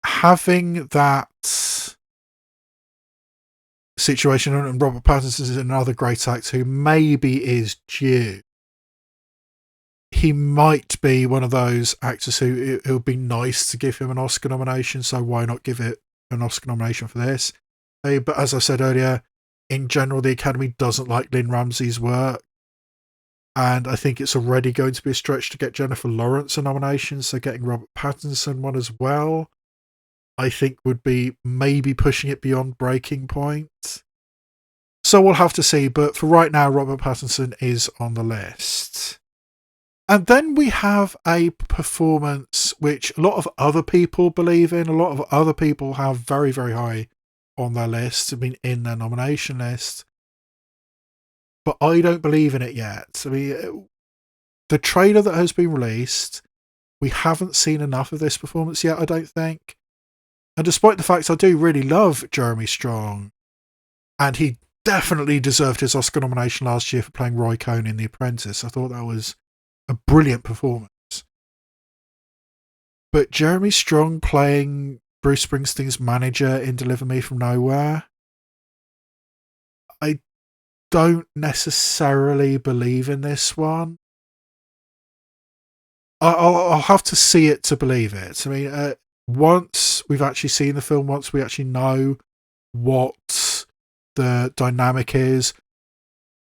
having that situation, and Robert Pattinson is another great actor who maybe is due. He might be one of those actors who it would be nice to give him an Oscar nomination, so why not give it an Oscar nomination for this? But as I said earlier, in general, the Academy doesn't like Lynn Ramsey's work, and I think it's already going to be a stretch to get Jennifer Lawrence a nomination, so getting Robert Pattinson one as well, I think would be maybe pushing it beyond breaking point. So we'll have to see, but for right now, Robert Pattinson is on the list. And then we have a performance which a lot of other people believe in. A lot of other people have very, very high on their list. I mean, in their nomination list. But I don't believe in it yet. I mean, the trailer that has been released, we haven't seen enough of this performance yet, I don't think. And despite the fact I do really love Jeremy Strong, and he definitely deserved his Oscar nomination last year for playing Roy Cohn in The Apprentice. I thought that was a brilliant performance. But Jeremy Strong playing Bruce Springsteen's manager in Deliver Me From Nowhere, I don't necessarily believe in this one. I'll have to see it to believe it. I mean, once we've actually seen the film, once we actually know what the dynamic is,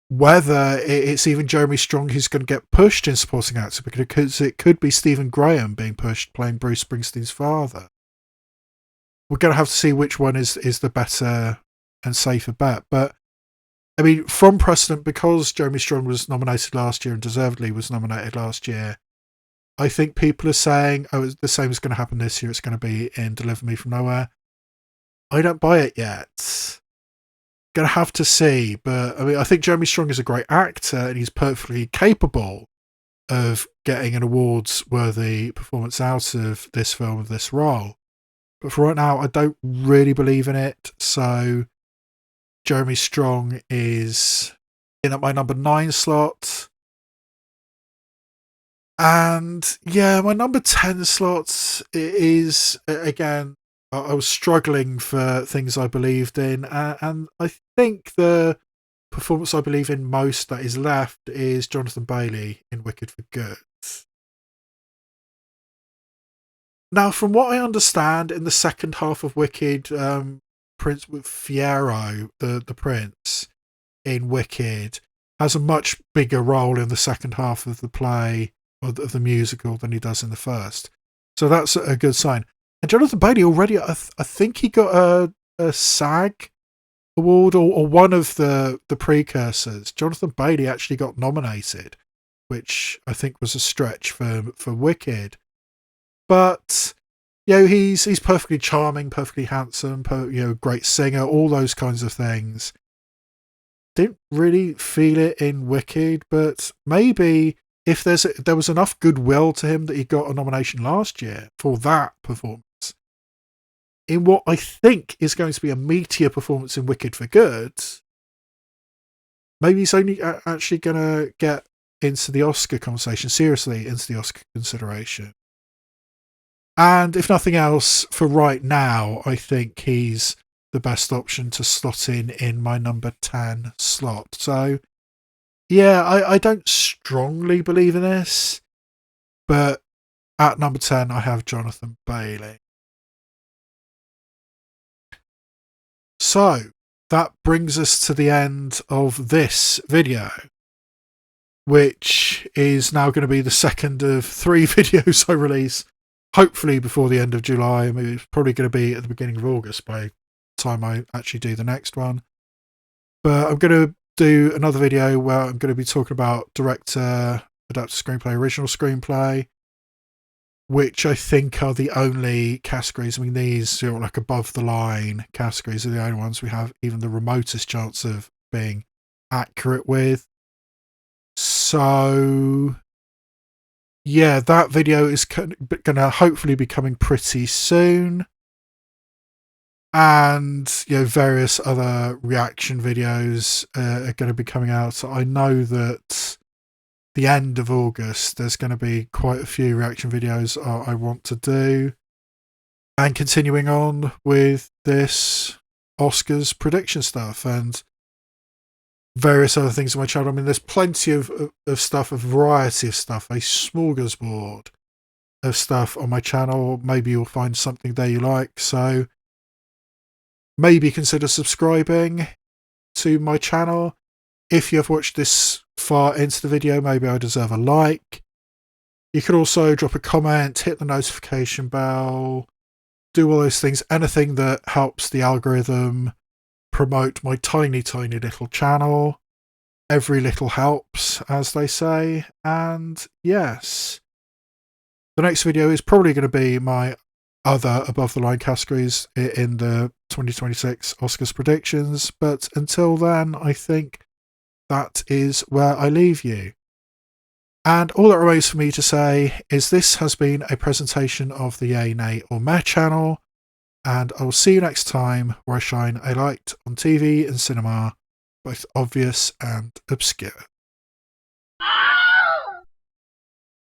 whether it's even Jeremy Strong who's going to get pushed in supporting actor, because it could be Stephen Graham being pushed playing Bruce Springsteen's father. We're going to have to see which one is the better and safer bet. But I mean, from precedent, because Jeremy Strong was nominated last year and deservedly was nominated last year, I think people are saying, oh, the same is going to happen this year. It's going to be in Deliver Me From Nowhere. I don't buy it yet. Gonna have to see, but I mean, I think Jeremy Strong is a great actor and he's perfectly capable of getting an awards-worthy performance out of this film, of this role. But for right now, I don't really believe in it. So Jeremy Strong is in at my number 9 slot. And yeah, my number 10 slot is, again, I was struggling for things I believed in, and I think the performance I believe in most that is left is Jonathan Bailey in Wicked for Good. Now, from what I understand, in the second half of Wicked, Prince with Fiyero, the prince in Wicked, has a much bigger role in the second half of the play, or of the musical, than he does in the first. So that's a good sign. And Jonathan Bailey already, I think he got a SAG award, or one of the precursors. Jonathan Bailey actually got nominated, which I think was a stretch for Wicked. But you know, he's perfectly charming, perfectly handsome, great singer, all those kinds of things. Didn't really feel it in Wicked, but maybe if there was enough goodwill to him that he got a nomination last year for that performance, in what I think is going to be a meatier performance in Wicked for Good, maybe he's only actually going to get into the Oscar conversation, seriously into the Oscar consideration. And if nothing else, for right now, I think he's the best option to slot in my number 10 slot. So yeah, I don't strongly believe in this, but at number 10, I have Jonathan Bailey. So that brings us to the end of this video, which is now going to be the second of 3 videos I release hopefully before the end of July. I mean, it's probably going to be at the beginning of August by the time I actually do the next one. But I'm going to do another video where I'm going to be talking about director, adapted screenplay, original screenplay, which I think are the only categories. I mean, these, like above the line categories, are the only ones we have even the remotest chance of being accurate with. So yeah, that video is going to hopefully be coming pretty soon. And, various other reaction videos are going to be coming out. So I know that the end of August, there's going to be quite a few reaction videos I want to do. And continuing on with this Oscars prediction stuff and various other things on my channel. I mean, there's plenty of stuff, a variety of stuff, a smorgasbord of stuff on my channel. Maybe you'll find something there you like. So maybe consider subscribing to my channel. If you have watched this far into the video, maybe I deserve a like. You could also drop a comment, hit the notification bell, do all those things. Anything that helps the algorithm promote my tiny, tiny little channel. Every little helps, as they say. And yes, the next video is probably going to be my other above the line categories in the 2026 Oscars predictions. But until then, I think that is where I leave you. And all that remains for me to say is this has been a presentation of the Yay, Nay or Meh channel, and I will see you next time where I shine a light on TV and cinema, both obvious and obscure.